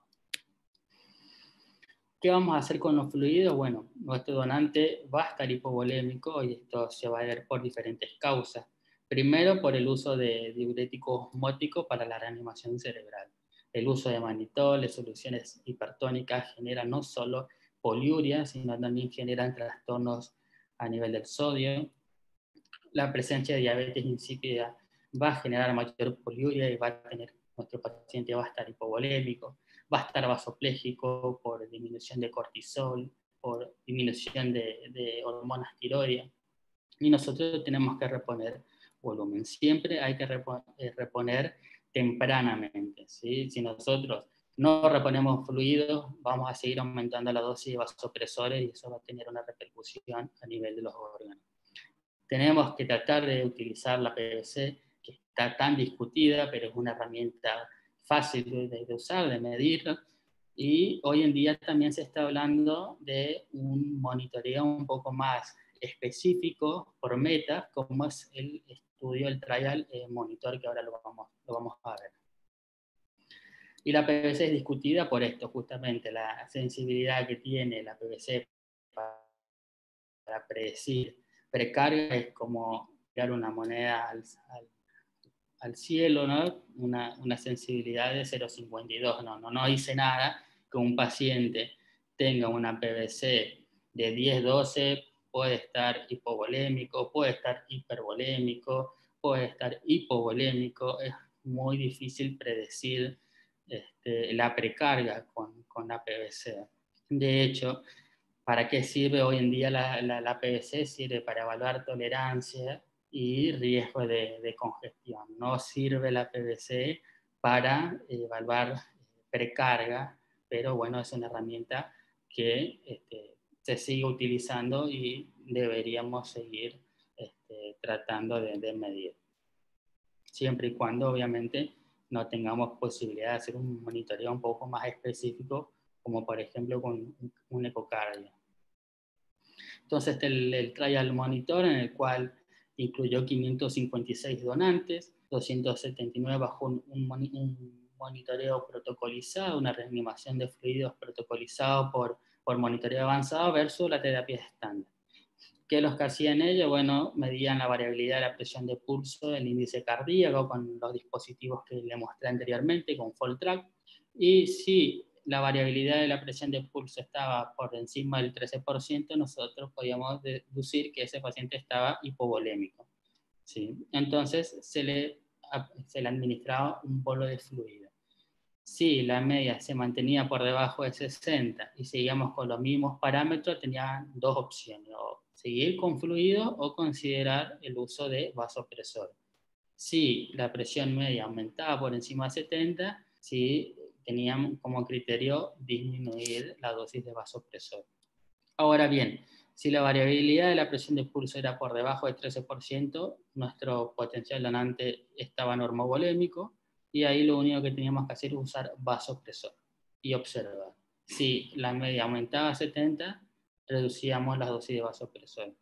¿Qué vamos a hacer con los fluidos? Bueno, nuestro donante va a estar hipovolémico y esto se va a ver por diferentes causas. Primero, por el uso de diuréticos osmóticos para la reanimación cerebral. El uso de manitol, de soluciones hipertónicas, genera no solo poliuria, sino también generan trastornos a nivel del sodio. La presencia de diabetes insípida va a generar mayor poliuria y nuestro paciente va a estar hipovolémico, va a estar vasopléjico por disminución de cortisol, por disminución de hormonas tiroides, y nosotros tenemos que reponer volumen. Siempre hay que reponer tempranamente, ¿sí? Si nosotros no reponemos fluidos, vamos a seguir aumentando la dosis de vasopresores y eso va a tener una repercusión a nivel de los órganos. Tenemos que tratar de utilizar la PVC, que está tan discutida, pero es una herramienta fácil de usar, de medir, y hoy en día también se está hablando de un monitoreo un poco más específico por metas, como es el estudio, el trial monitor, que ahora lo vamos a ver. Y la PVC es discutida por esto, justamente, la sensibilidad que tiene la PVC para predecir precarga es como tirar una moneda al cielo, ¿no? Una sensibilidad de 0,52. No dice nada que un paciente tenga una PVC de 10-12, puede estar hipovolémico, puede estar hipervolémico, puede estar hipovolémico. Es muy difícil predecir la precarga con la PVC. De hecho, ¿para qué sirve hoy en día la PVC? Sirve para evaluar tolerancia y riesgo de congestión. No sirve la PVC para evaluar precarga, pero bueno, es una herramienta que se sigue utilizando y deberíamos seguir tratando de medir. Siempre y cuando, obviamente, no tengamos posibilidad de hacer un monitoreo un poco más específico, como por ejemplo con un ecocardio. Entonces el trial monitor, en el cual incluyó 556 donantes, 279 bajo un monitoreo protocolizado, una reanimación de fluidos protocolizado por monitoreo avanzado versus la terapia estándar. ¿Qué es lo que hacían ellos? Bueno, medían la variabilidad de la presión de pulso, el índice cardíaco con los dispositivos que le mostré anteriormente, con FOLTRAC, y si la variabilidad de la presión de pulso estaba por encima del 13%, nosotros podíamos deducir que ese paciente estaba hipovolémico, ¿sí? Entonces se le administraba un bolo de fluido. Si la media se mantenía por debajo de 60 y seguíamos con los mismos parámetros, tenía dos opciones: o seguir con fluido o considerar el uso de vasopresor. Si la presión media aumentaba por encima de 70, sí teníamos como criterio disminuir la dosis de vasopresor. Ahora bien, si la variabilidad de la presión de pulso era por debajo del 13%, nuestro potencial donante estaba normovolémico, y ahí lo único que teníamos que hacer es usar vasopresor y observar. Si la media aumentaba a 70, reducíamos la dosis de vasopresor.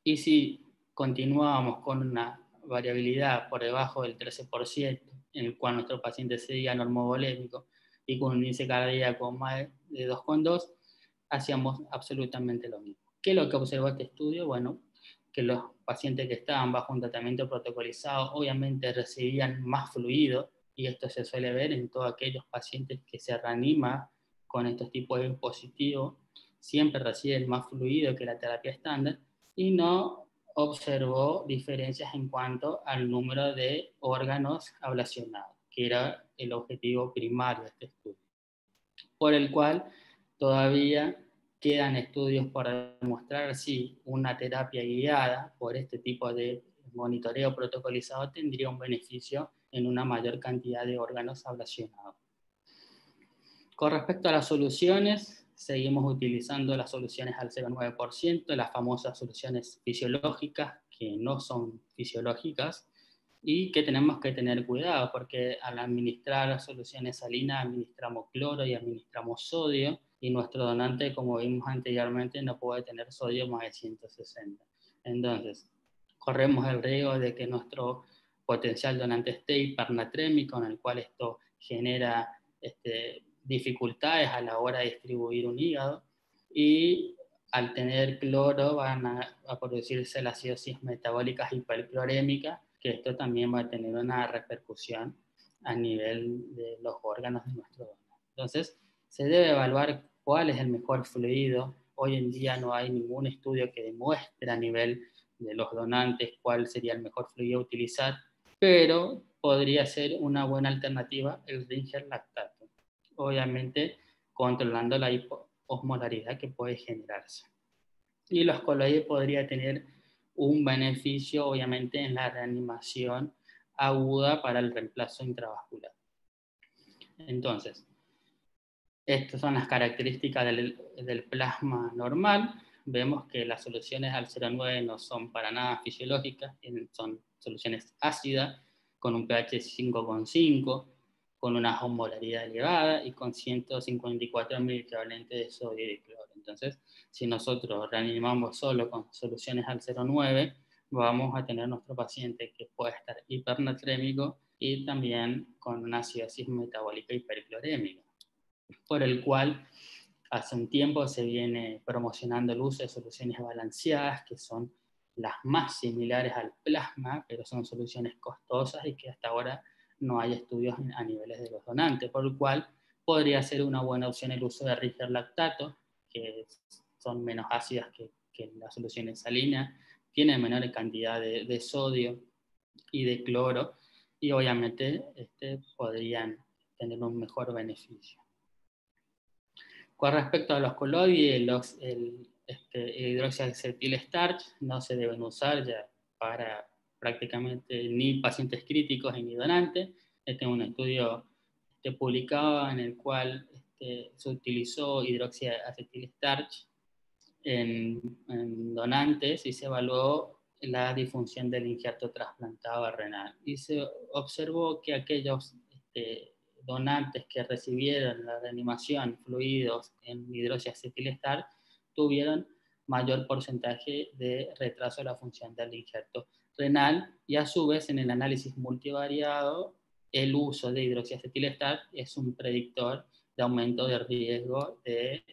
Y si continuábamos con una variabilidad por debajo del 13%, en el cual nuestro paciente seguía normovolémico, y con un índice cardíaco más de 2,2, hacíamos absolutamente lo mismo. ¿Qué es lo que observó este estudio? Bueno, que los pacientes que estaban bajo un tratamiento protocolizado obviamente recibían más fluido, y esto se suele ver en todos aquellos pacientes que se reaniman con estos tipos de dispositivos, siempre reciben más fluido que la terapia estándar, y no observó diferencias en cuanto al número de órganos ablacionados, que era el objetivo primario de este estudio, por el cual todavía quedan estudios para demostrar si una terapia guiada por este tipo de monitoreo protocolizado tendría un beneficio en una mayor cantidad de órganos ablacionados. Con respecto a las soluciones, seguimos utilizando las soluciones al 0,9%, las famosas soluciones fisiológicas, que no son fisiológicas, y que tenemos que tener cuidado, porque al administrar soluciones salinas administramos cloro y administramos sodio, y nuestro donante, como vimos anteriormente, no puede tener sodio más de 160. Entonces, corremos el riesgo de que nuestro potencial donante esté hipernatrémico, en el cual esto genera dificultades a la hora de distribuir un hígado, y al tener cloro van a producirse las acidosis metabólicas hiperclorémicas, que esto también va a tener una repercusión a nivel de los órganos de nuestro donante. Entonces, se debe evaluar cuál es el mejor fluido. Hoy en día no hay ningún estudio que demuestre a nivel de los donantes cuál sería el mejor fluido a utilizar, pero podría ser una buena alternativa el Ringer lactato, obviamente controlando la hipoosmolaridad que puede generarse. Y los coloides podría tener un beneficio, obviamente, en la reanimación aguda para el reemplazo intravascular. Entonces, estas son las características del plasma normal. Vemos que las soluciones al 0,9 no son para nada fisiológicas, son soluciones ácidas, con un pH 5,5, con una osmolaridad elevada y con 154 miliequivalentes de sodio y de cloro. Entonces, si nosotros reanimamos solo con soluciones al 0,9, vamos a tener nuestro paciente que puede estar hipernatrémico y también con una acidosis metabólica hiperclorémica, por el cual hace un tiempo se viene promocionando el uso de soluciones balanceadas, que son las más similares al plasma, pero son soluciones costosas y que hasta ahora no hay estudios a niveles de los donantes, por lo cual podría ser una buena opción el uso de Ringer lactato, que son menos ácidas que las soluciones salinas, tienen menor cantidad de sodio y de cloro, y obviamente podrían tener un mejor beneficio. Con respecto a los coloides, el hidroxiacetil starch no se deben usar ya para prácticamente ni pacientes críticos ni donantes. Este es un estudio publicado en el cual se utilizó hidroxiacetil starch en donantes y se evaluó la disfunción del injerto trasplantado renal. Y se observó que aquellos donantes que recibieron la reanimación fluidos en hidroxiacetil starch tuvieron mayor porcentaje de retraso de la función del injerto renal, y a su vez en el análisis multivariado el uso de hidroxiacetil starch es un predictor de aumento de riesgo de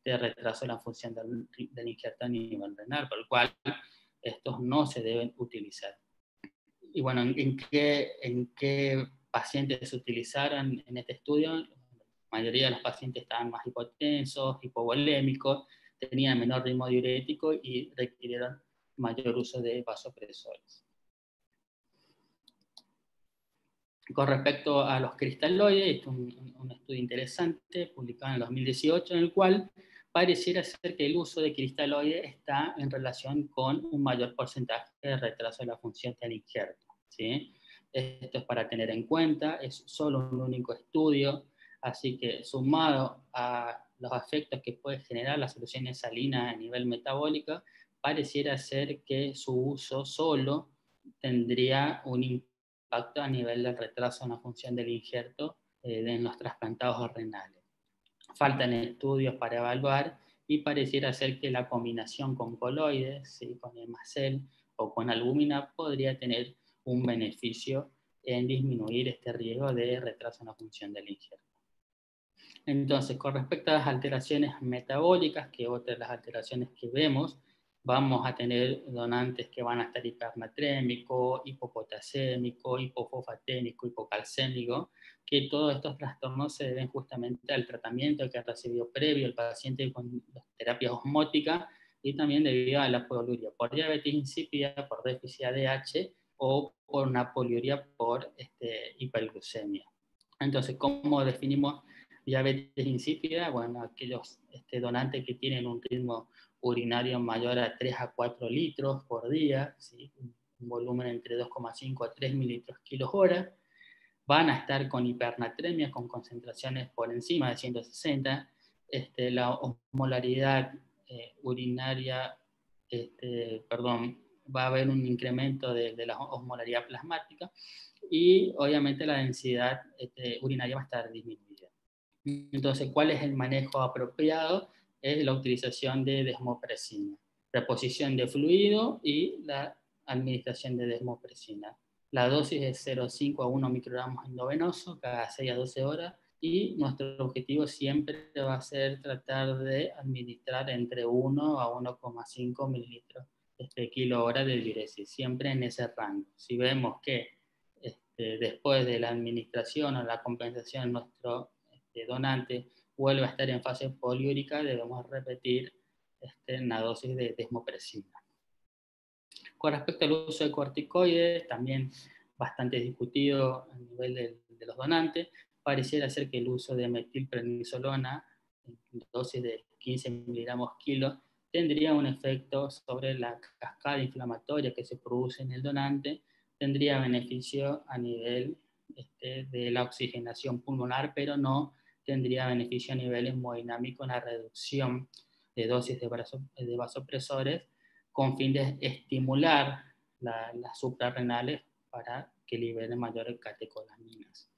retraso de la función del injerto a nivel renal, por lo cual estos no se deben utilizar. Y bueno, ¿en qué pacientes se utilizaron en este estudio? La mayoría de los pacientes estaban más hipotensos, hipovolémicos, tenían menor ritmo diurético y requirieron mayor uso de vasopresores. Con respecto a los cristaloides, esto es un estudio interesante publicado en el 2018, en el cual pareciera ser que el uso de cristaloides está en relación con un mayor porcentaje de retraso de la función del injerto, ¿sí? Esto es para tener en cuenta, es solo un único estudio, así que sumado a los efectos que puede generar las soluciones salinas a nivel metabólico, pareciera ser que su uso solo tendría un impacto a nivel del retraso en la función del injerto en los trasplantados renales. Faltan estudios para evaluar y pareciera ser que la combinación con coloides, ¿sí?, con hemacel o con albúmina podría tener un beneficio en disminuir este riesgo de retraso en la función del injerto. Entonces, con respecto a las alteraciones metabólicas, que otra de las alteraciones que vemos, vamos a tener donantes que van a estar hipernatrémico, hipopotasémico, hipofosfatémico, hipocalcémico, que todos estos trastornos se deben justamente al tratamiento que ha recibido previo el paciente con terapia osmótica y también debido a la poliuria por diabetes insípida, por déficit de ADH o por una poliuria por hiperglucemia. Entonces, ¿cómo definimos diabetes insípida? Bueno, aquellos donantes que tienen un ritmo urinario mayor a 3 a 4 litros por día, ¿sí? Un volumen entre 2,5 a 3 mililitros kilos hora, van a estar con hipernatremia, con concentraciones por encima de 160, la osmolaridad urinaria, va a haber un incremento de la osmolaridad plasmática y obviamente la densidad urinaria va a estar disminuida. Entonces, ¿cuál es el manejo apropiado? Es la utilización de desmopresina, reposición de fluido y la administración de desmopresina. La dosis es 0,5 a 1 microgramos endovenoso cada 6 a 12 horas y nuestro objetivo siempre va a ser tratar de administrar entre 1 a 1,5 mililitros kilo hora de diuresis, siempre en ese rango. Si vemos que después de la administración o la compensación nuestro donante vuelve a estar en fase poliúrica, debemos repetir una dosis de desmopresina. Con respecto al uso de corticoides, también bastante discutido a nivel de los donantes, pareciera ser que el uso de metilprednisolona en dosis de 15 miligramos kilo tendría un efecto sobre la cascada inflamatoria que se produce en el donante, tendría beneficio a nivel de la oxigenación pulmonar, pero no tendría beneficio a nivel hemodinámico en la reducción de dosis de vasopresores con fin de estimular las suprarrenales para que liberen mayores catecolaminas.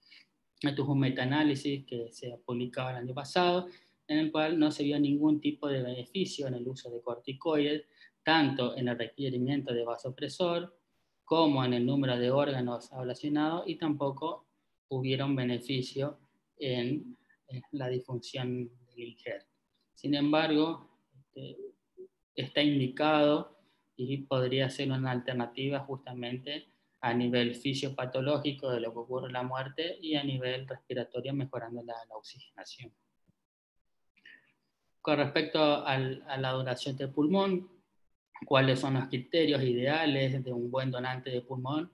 Esto es un metaanálisis que se ha publicado el año pasado, en el cual no se vio ningún tipo de beneficio en el uso de corticoides, tanto en el requerimiento de vasopresor, como en el número de órganos ablacionados, y tampoco hubieron beneficio en la disfunción del injerto. Sin embargo, está indicado y podría ser una alternativa justamente a nivel fisiopatológico de lo que ocurre en la muerte y a nivel respiratorio mejorando la oxigenación. Con respecto a la donación de pulmón, ¿cuáles son los criterios ideales de un buen donante de pulmón?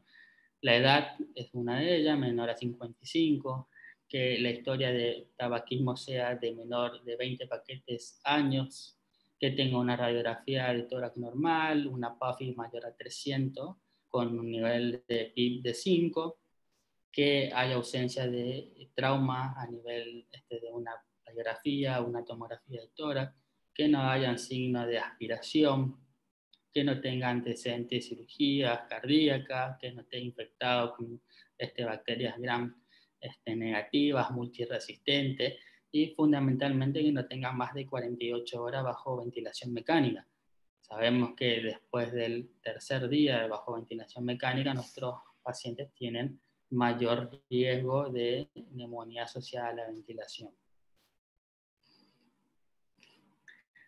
La edad es una de ellas, menor a 55, que la historia de tabaquismo sea de menor de 20 paquetes años, que tenga una radiografía de tórax normal, una PAFI mayor a 300, con un nivel de PIB de 5, que haya ausencia de trauma a nivel de una radiografía, una tomografía de tórax, que no haya signos de aspiración, que no tenga antecedentes de cirugías cardíacas, que no esté infectado con bacterias gram negativas, multiresistentes, y fundamentalmente que no tenga más de 48 horas bajo ventilación mecánica. Sabemos que después del tercer día de bajo ventilación mecánica, nuestros pacientes tienen mayor riesgo de neumonía asociada a la ventilación.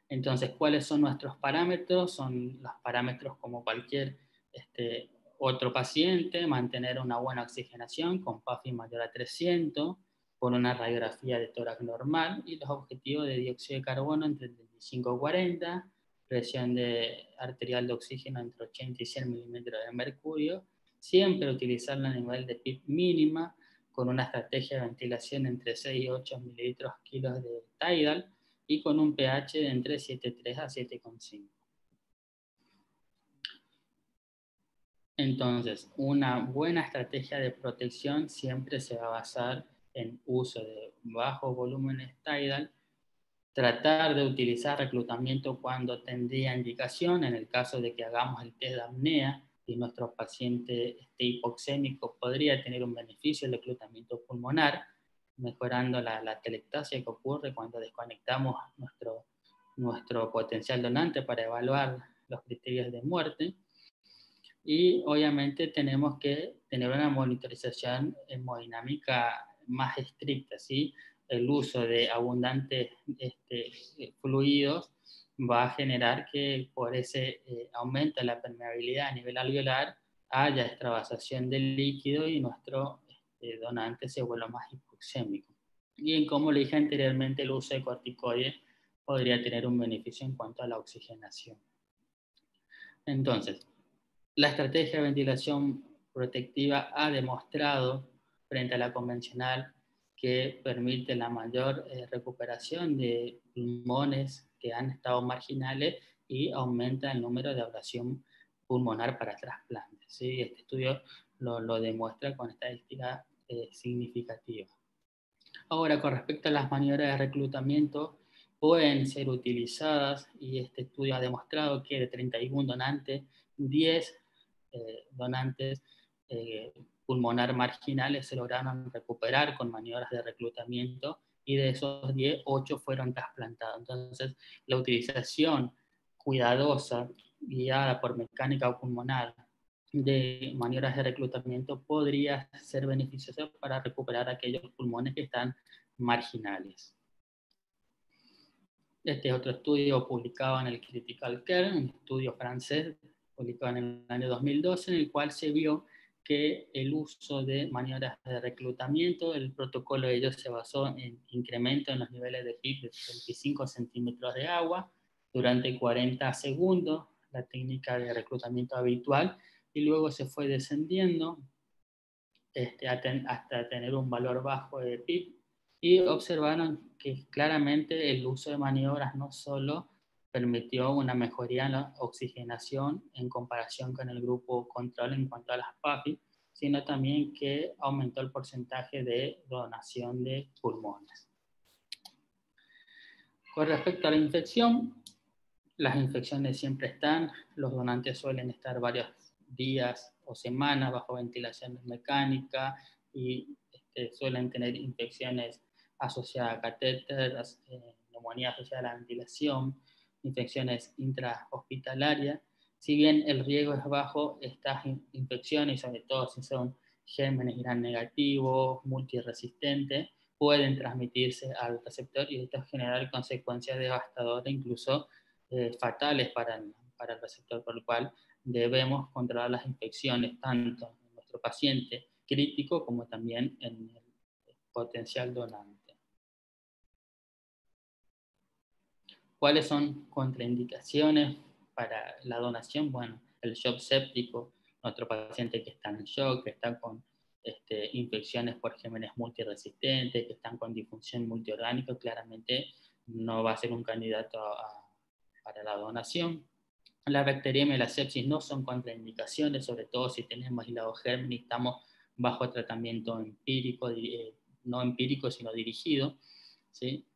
Entonces, ¿cuáles son nuestros parámetros? Son los parámetros como cualquier otro paciente, mantener una buena oxigenación con PAFI mayor a 300, con una radiografía de tórax normal y los objetivos de dióxido de carbono entre 35 y 40, presión arterial de oxígeno entre 80 y 100 milímetros de mercurio, siempre utilizarla a nivel de PIB mínima, con una estrategia de ventilación entre 6 y 8 mililitros kilos de Tidal, y con un pH de entre 7,3 a 7,5. Entonces, una buena estrategia de protección siempre se va a basar en uso de bajos volúmenes Tidal, tratar de utilizar reclutamiento cuando tendría indicación, en el caso de que hagamos el test de apnea y nuestro paciente hipoxémico podría tener un beneficio del reclutamiento pulmonar, mejorando la telectasia que ocurre cuando desconectamos nuestro potencial donante para evaluar los criterios de muerte. Y obviamente tenemos que tener una monitorización hemodinámica más estricta, ¿sí? el uso de abundantes fluidos va a generar que por ese aumento de la permeabilidad a nivel alveolar haya extravasación del líquido y nuestro donante se vuelva más hipoxémico. Y como le dije anteriormente, el uso de corticoides podría tener un beneficio en cuanto a la oxigenación. Entonces, la estrategia de ventilación protectiva ha demostrado, frente a la convencional, que permite la mayor recuperación de pulmones que han estado marginales y aumenta el número de ablación pulmonar para trasplantes. ¿Sí? Este estudio lo demuestra con estadística significativa. Ahora, con respecto a las maniobras de reclutamiento, pueden ser utilizadas, y este estudio ha demostrado que de 31 donantes, 10 donantes pulmonar marginales se lograron recuperar con maniobras de reclutamiento, y de esos 10, 8 fueron trasplantados. Entonces, la utilización cuidadosa, guiada por mecánica pulmonar, de maniobras de reclutamiento podría ser beneficiosa para recuperar aquellos pulmones que están marginales. Este es otro estudio publicado en el Critical Care, un estudio francés publicado en el año 2012, en el cual se vio que el uso de maniobras de reclutamiento, el protocolo de ellos se basó en incremento en los niveles de PIB de 25 centímetros de agua durante 40 segundos, la técnica de reclutamiento habitual, y luego se fue descendiendo hasta tener un valor bajo de PIB, y observaron que claramente el uso de maniobras no solo permitió una mejoría en la oxigenación en comparación con el grupo control en cuanto a las PAPI, sino también que aumentó el porcentaje de donación de pulmones. Con respecto a la infección, las infecciones siempre están, los donantes suelen estar varios días o semanas bajo ventilación mecánica y suelen tener infecciones asociadas a catéter, neumonía asociada a la ventilación, infecciones intrahospitalarias. Si bien el riesgo es bajo, estas infecciones, sobre todo si son gérmenes gram negativos, multiresistentes, pueden transmitirse al receptor, y esto genera consecuencias devastadoras, incluso fatales para el receptor, por lo cual debemos controlar las infecciones tanto en nuestro paciente crítico como también en el potencial donante. ¿Cuáles son contraindicaciones para la donación? Bueno, el shock séptico, nuestro paciente que está en shock, que está con infecciones por gérmenes multiresistentes, que están con disfunción multiorgánica, claramente no va a ser un candidato para la donación. La bacteriemia y la sepsis no son contraindicaciones, sobre todo si tenemos aislado germen y estamos bajo tratamiento empírico, no empírico, sino dirigido, ¿sí?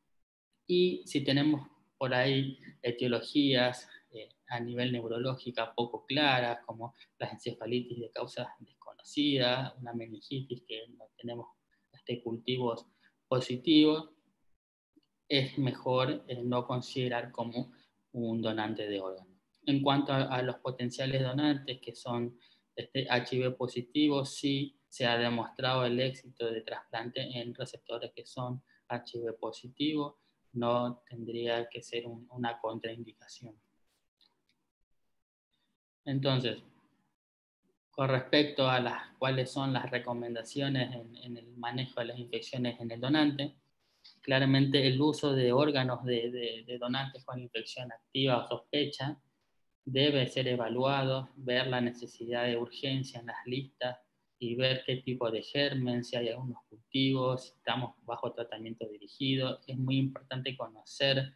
Y si tenemos por ahí etiologías a nivel neurológica poco claras, como las encefalitis de causas desconocidas, una meningitis que no tenemos cultivos positivos, es mejor no considerar como un donante de órgano. En cuanto a los potenciales donantes, que son HIV positivos, sí se ha demostrado el éxito de trasplante en receptores que son HIV positivos, no tendría que ser una contraindicación. Entonces, con respecto a cuáles son las recomendaciones en el manejo de las infecciones en el donante, claramente el uso de órganos de donantes con infección activa o sospecha debe ser evaluado, ver la necesidad de urgencia en las listas y ver qué tipo de germen, si hay algunos cultivos, si estamos bajo tratamiento dirigido. Es muy importante conocer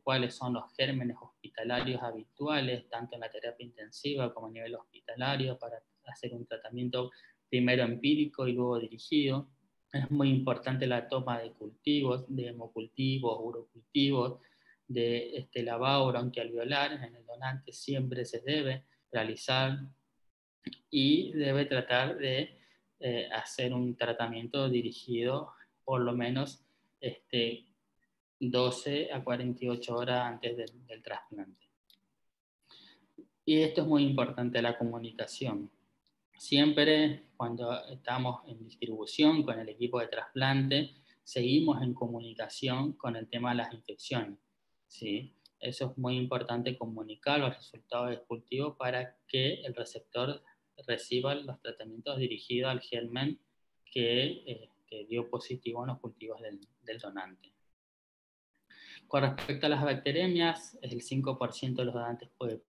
cuáles son los gérmenes hospitalarios habituales, tanto en la terapia intensiva como a nivel hospitalario, para hacer un tratamiento primero empírico y luego dirigido. Es muy importante la toma de cultivos, de hemocultivos, urocultivos, de lavado bronquialveolar en el donante siempre se debe realizar, y debe tratar de hacer un tratamiento dirigido por lo menos 12 a 48 horas antes del trasplante. Y esto es muy importante, la comunicación. Siempre cuando estamos en distribución con el equipo de trasplante, seguimos en comunicación con el tema de las infecciones, ¿sí? Eso es muy importante, comunicar los resultados del cultivo para que el receptor reciba los tratamientos dirigidos al germen que dio positivo en los cultivos del donante. Con respecto a las bacteremias, el 5% de los donantes puede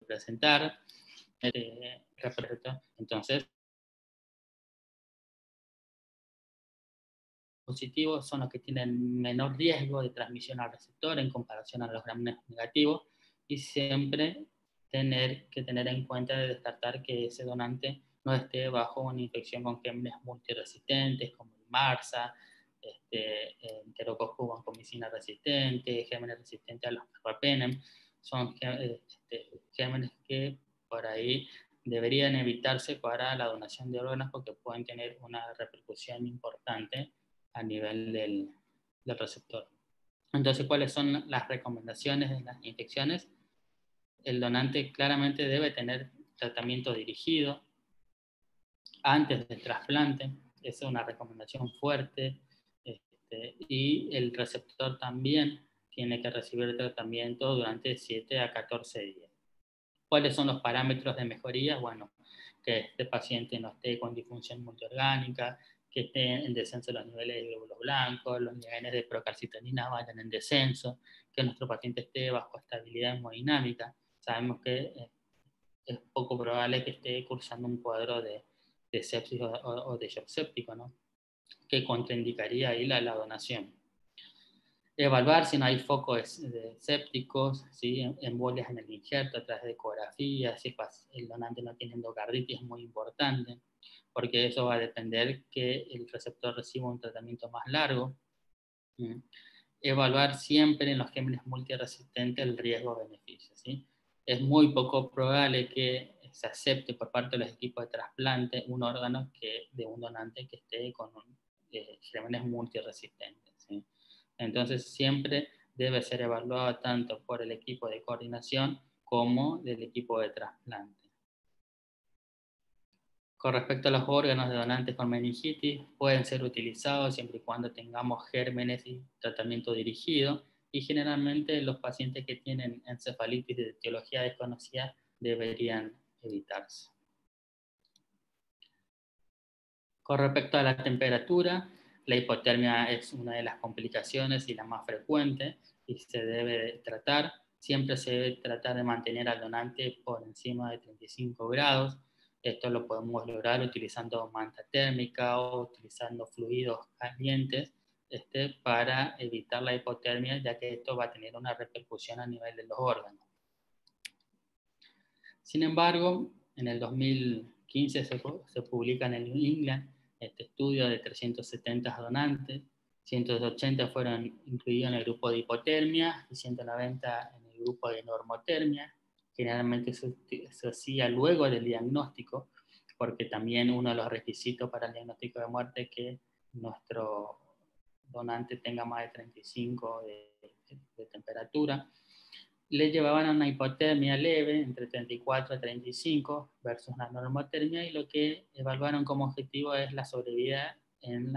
presentar. Entonces, positivos son los que tienen menor riesgo de transmisión al receptor en comparación a los gram negativos, y siempre tener en cuenta de descartar que ese donante no esté bajo una infección con gérmenes multiresistentes como el MRSA, Enterococcus vancomicina resistente, gérmenes resistentes a los carbapenem. Son gérmenes que por ahí deberían evitarse para la donación de órganos porque pueden tener una repercusión importante a nivel del receptor. Entonces, ¿cuáles son las recomendaciones de las infecciones? El donante claramente debe tener tratamiento dirigido antes del trasplante, esa es una recomendación fuerte, y el receptor también tiene que recibir tratamiento durante 7 a 14 días. ¿Cuáles son los parámetros de mejoría? Bueno, que este paciente no esté con disfunción multiorgánica, que esté en descenso los niveles de glóbulos blancos, los niveles de procalcitonina vayan en descenso, que nuestro paciente esté bajo estabilidad hemodinámica. Sabemos que es poco probable que esté cursando un cuadro de sepsis o de shock séptico, ¿no? Que contraindicaría ahí la donación. Evaluar si no hay focos sépticos, ¿sí? Embolias en el injerto a través de ecografía, si el donante no tiene endocarditis, es muy importante, porque eso va a depender que el receptor reciba un tratamiento más largo. Evaluar siempre en los gérmenes multiresistentes el riesgo-beneficio, ¿sí? Es muy poco probable que se acepte por parte de los equipos de trasplante un órgano de un donante que esté con gérmenes multiresistentes, ¿sí? Entonces siempre debe ser evaluado tanto por el equipo de coordinación como del equipo de trasplante. Con respecto a los órganos de donantes con meningitis, pueden ser utilizados siempre y cuando tengamos gérmenes y tratamiento dirigido, y generalmente los pacientes que tienen encefalitis de etiología desconocida deberían evitarse. Con respecto a la temperatura, la hipotermia es una de las complicaciones y la más frecuente y se debe tratar. Siempre se debe tratar de mantener al donante por encima de 35 grados. Esto lo podemos lograr utilizando manta térmica o utilizando fluidos calientes para evitar la hipotermia, ya que esto va a tener una repercusión a nivel de los órganos. Sin embargo, en el 2015 se publica en el New England este estudio de 370 donantes, 180 fueron incluidos en el grupo de hipotermia y 190 en el grupo de normotermia. Generalmente se hacía luego del diagnóstico, porque también uno de los requisitos para el diagnóstico de muerte es que nuestro donante tenga más de 35 de temperatura. Le llevaban a una hipotermia leve, entre 34 a 35, versus una normotermia, y lo que evaluaron como objetivo es la sobrevida en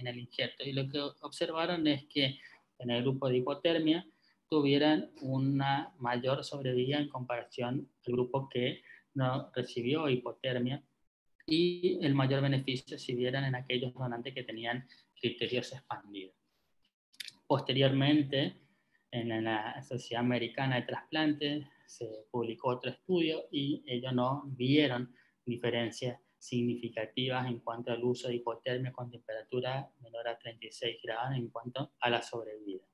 el injerto. Y lo que observaron es que en el grupo de hipotermia tuvieran una mayor sobrevida en comparación al grupo que no recibió hipotermia, y el mayor beneficio se vieran en aquellos donantes que tenían criterios expandidos. Posteriormente, en la Sociedad Americana de Trasplantes se publicó otro estudio y ellos no vieron diferencias significativas en cuanto al uso de hipotermia con temperatura menor a 36 grados en cuanto a la sobrevida.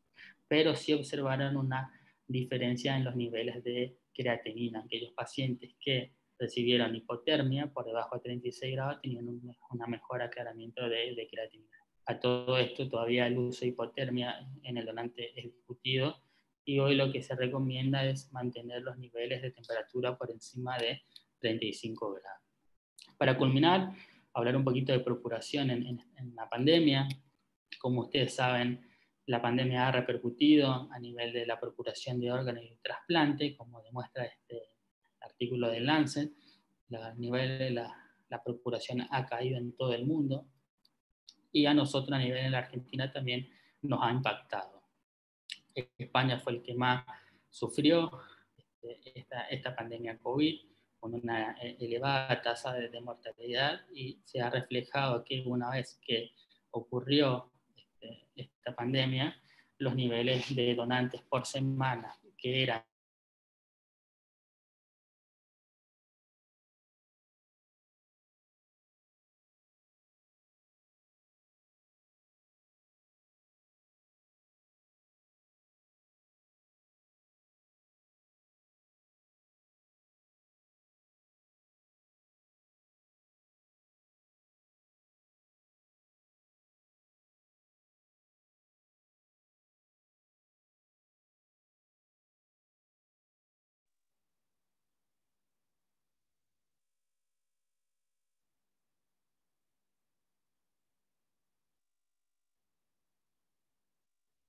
Pero sí observaron una diferencia en los niveles de creatinina. Aquellos pacientes que recibieron hipotermia por debajo de 36 grados tenían una mejor aclaramiento de creatinina. A todo esto todavía el uso de hipotermia en el donante es discutido, y hoy lo que se recomienda es mantener los niveles de temperatura por encima de 35 grados. Para culminar, hablar un poquito de procuración en la pandemia. Como ustedes saben, la pandemia ha repercutido a nivel de la procuración de órganos y trasplante, como demuestra este artículo de Lancet. el nivel de la procuración ha caído en todo el mundo, y a nosotros a nivel de la Argentina también nos ha impactado. España fue el que más sufrió esta pandemia COVID, con una elevada tasa de mortalidad, y se ha reflejado que una vez que ocurrió esta pandemia, los niveles de donantes por semana, que eran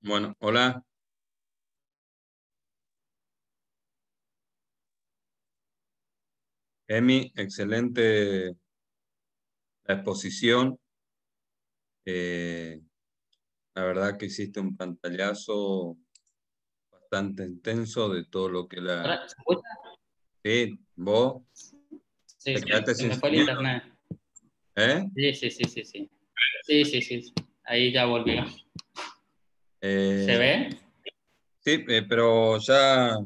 Bueno, hola. Emi, excelente la exposición. Eh, la verdad que hiciste un pantallazo bastante intenso de todo lo que la... ¿se escucha? Sí, vos Sí, te quedaste se sin me fue el sonido, internet. ¿eh? Sí, sí, sí, sí, sí. Sí, sí, sí. Ahí ya volvió. ¿Se Eh, ve? sí, pero ya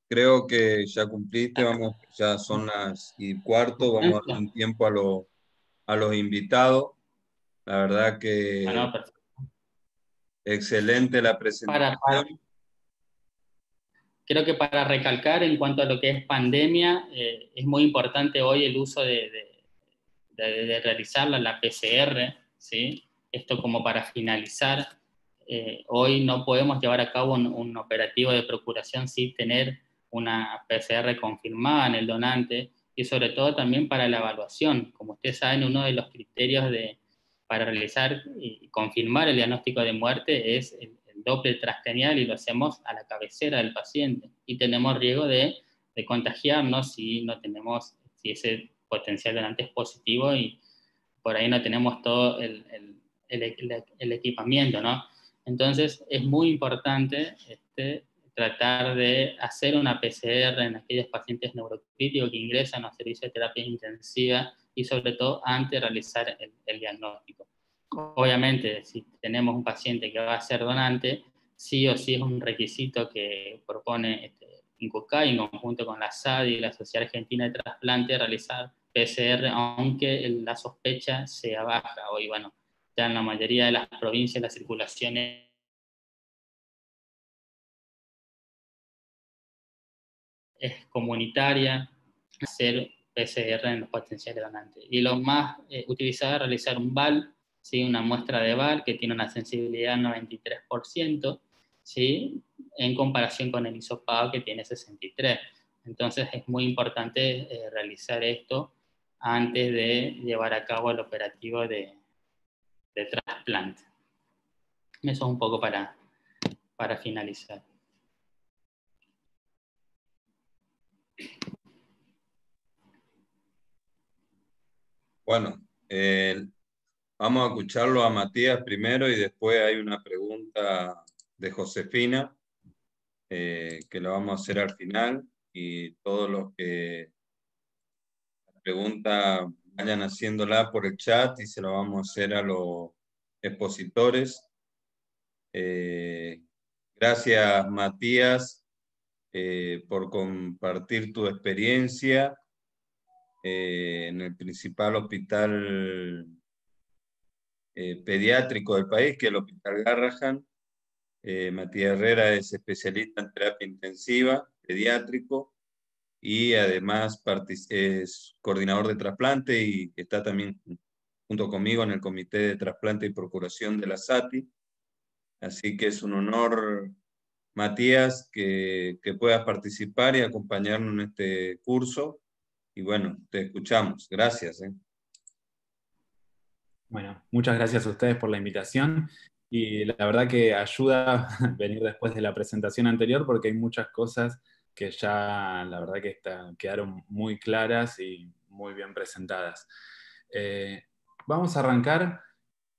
creo que ya cumpliste, vamos, ya son las y cuarto, vamos a darle un tiempo a los invitados. La verdad Ah, que no, perfecto. excelente la Para, presentación. creo que para recalcar en cuanto a lo que es pandemia, es muy importante hoy el uso de realizar la PCR, ¿sí? Esto como para finalizar, hoy no podemos llevar a cabo un operativo de procuración sin tener una PCR confirmada en el donante, y sobre todo también para la evaluación. Como ustedes saben, uno de los criterios para realizar y confirmar el diagnóstico de muerte es el Doppler transcranial, y lo hacemos a la cabecera del paciente, y tenemos riesgo de contagiarnos si no tenemos, si ese potencial donante es positivo, y por ahí no tenemos todo el equipamiento, ¿no? Entonces es muy importante tratar de hacer una PCR en aquellos pacientes neurocríticos que ingresan a servicios de terapia intensiva, y sobre todo antes de realizar el diagnóstico. Obviamente, si tenemos un paciente que va a ser donante, sí o sí es un requisito que propone INCUCAI en conjunto con la SADI y la Sociedad Argentina de Trasplante, realizar PCR, aunque la sospecha sea baja. Hoy, bueno, ya en la mayoría de las provincias la circulación es comunitaria, hacer PCR en los potenciales donantes. Y lo más utilizado es realizar un VAL, ¿sí? Una muestra de VAL que tiene una sensibilidad del 93%, ¿sí? En comparación con el hisopado que tiene 63%. Entonces es muy importante realizar esto antes de llevar a cabo el operativo de trasplante. Eso es un poco para finalizar. Bueno, vamos a escucharlo a Matías primero y después hay una pregunta de Josefina que la vamos a hacer al final, y todos los que preguntan vayan haciéndola por el chat y se la vamos a hacer a los expositores. Gracias, Matías, por compartir tu experiencia en el principal hospital pediátrico del país, que es el Hospital Garrahan. Matías Herrera es especialista en terapia intensiva, pediátrico, y además es coordinador de trasplante y está también junto conmigo en el Comité de Trasplante y Procuración de la SATI. Así que es un honor, Matías, que puedas participar y acompañarnos en este curso. Y bueno, te escuchamos. Gracias. Bueno, muchas gracias a ustedes por la invitación, y la verdad que ayuda venir después de la presentación anterior porque hay muchas cosas que ya la verdad que quedaron muy claras y muy bien presentadas. Vamos a arrancar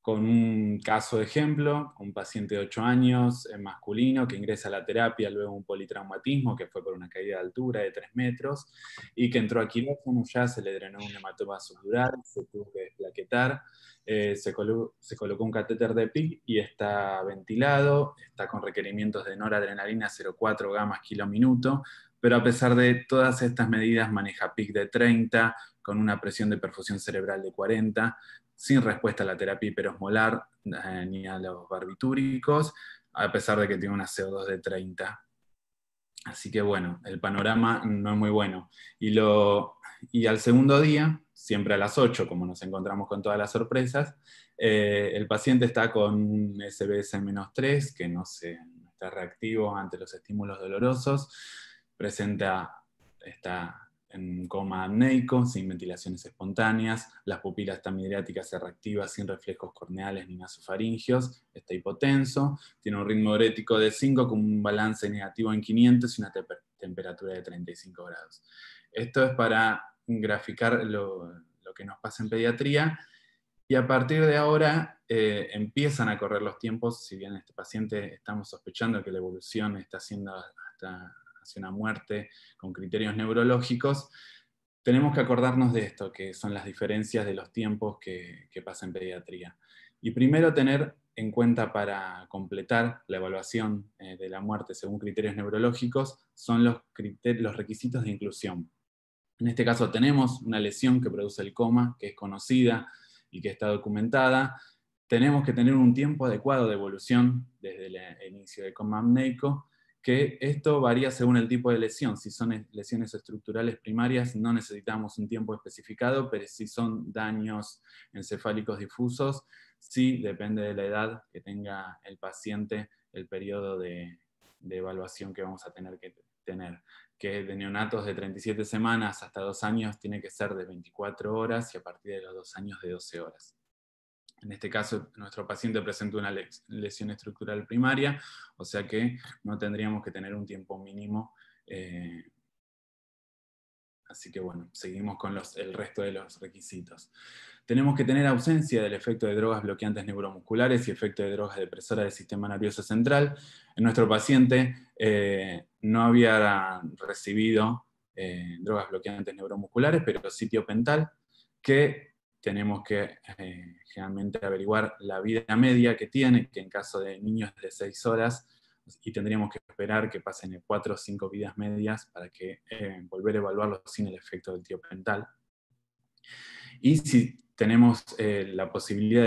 con un caso de ejemplo, un paciente de 8 años, masculino, que ingresa a la terapia luego de un politraumatismo, que fue por una caída de altura de 3 metros, y que entró a quirófano, ya se le drenó un hematoma subdural, se tuvo que desplaquetar, se colocó un catéter de PIC y está ventilado, está con requerimientos de noradrenalina 0,4 gamas kilo minuto, pero a pesar de todas estas medidas maneja PIC de 30, con una presión de perfusión cerebral de 40, sin respuesta a la terapia hiperosmolar ni a los barbitúricos, a pesar de que tiene una CO2 de 30. Así que bueno, el panorama no es muy bueno. Y al segundo día, siempre a las 8, como nos encontramos con todas las sorpresas, el paciente está con un SBS-3, que no está reactivo ante los estímulos dolorosos, está en coma apneico, sin ventilaciones espontáneas, las pupilas están midriáticas y reactivas, sin reflejos corneales ni nasofaringios, está hipotenso, tiene un ritmo urético de 5 con un balance negativo en 500 y una temperatura de 35 grados. Esto es para graficar lo que nos pasa en pediatría, y a partir de ahora empiezan a correr los tiempos. Si bien este paciente estamos sospechando que la evolución está haciendo hasta hacia una muerte con criterios neurológicos, tenemos que acordarnos de esto, que son las diferencias de los tiempos que pasa en pediatría. Y primero tener en cuenta, para completar la evaluación de la muerte según criterios neurológicos, son los requisitos de inclusión. En este caso tenemos una lesión que produce el coma, que es conocida y que está documentada. Tenemos que tener un tiempo adecuado de evolución desde el inicio del coma apneico, que esto varía según el tipo de lesión. Si son lesiones estructurales primarias, no necesitamos un tiempo especificado, pero si son daños encefálicos difusos, sí depende de la edad que tenga el paciente, el periodo de evaluación que vamos a tener que tener, que de neonatos de 37 semanas hasta 2 años tiene que ser de 24 horas y a partir de los 2 años de 12 horas. En este caso, nuestro paciente presenta una lesión estructural primaria, o sea que no tendríamos que tener un tiempo mínimo. Así que bueno, seguimos con el resto de los requisitos. Tenemos que tener ausencia del efecto de drogas bloqueantes neuromusculares y efecto de drogas depresoras del sistema nervioso central. En nuestro paciente no había recibido drogas bloqueantes neuromusculares, pero sí tiopental, que tenemos que generalmente averiguar la vida media que tiene, que en caso de niños de 6 horas, y tendríamos que esperar que pasen 4 o 5 vidas medias para que volver a evaluarlo sin el efecto del tiopental. Y si tenemos la posibilidad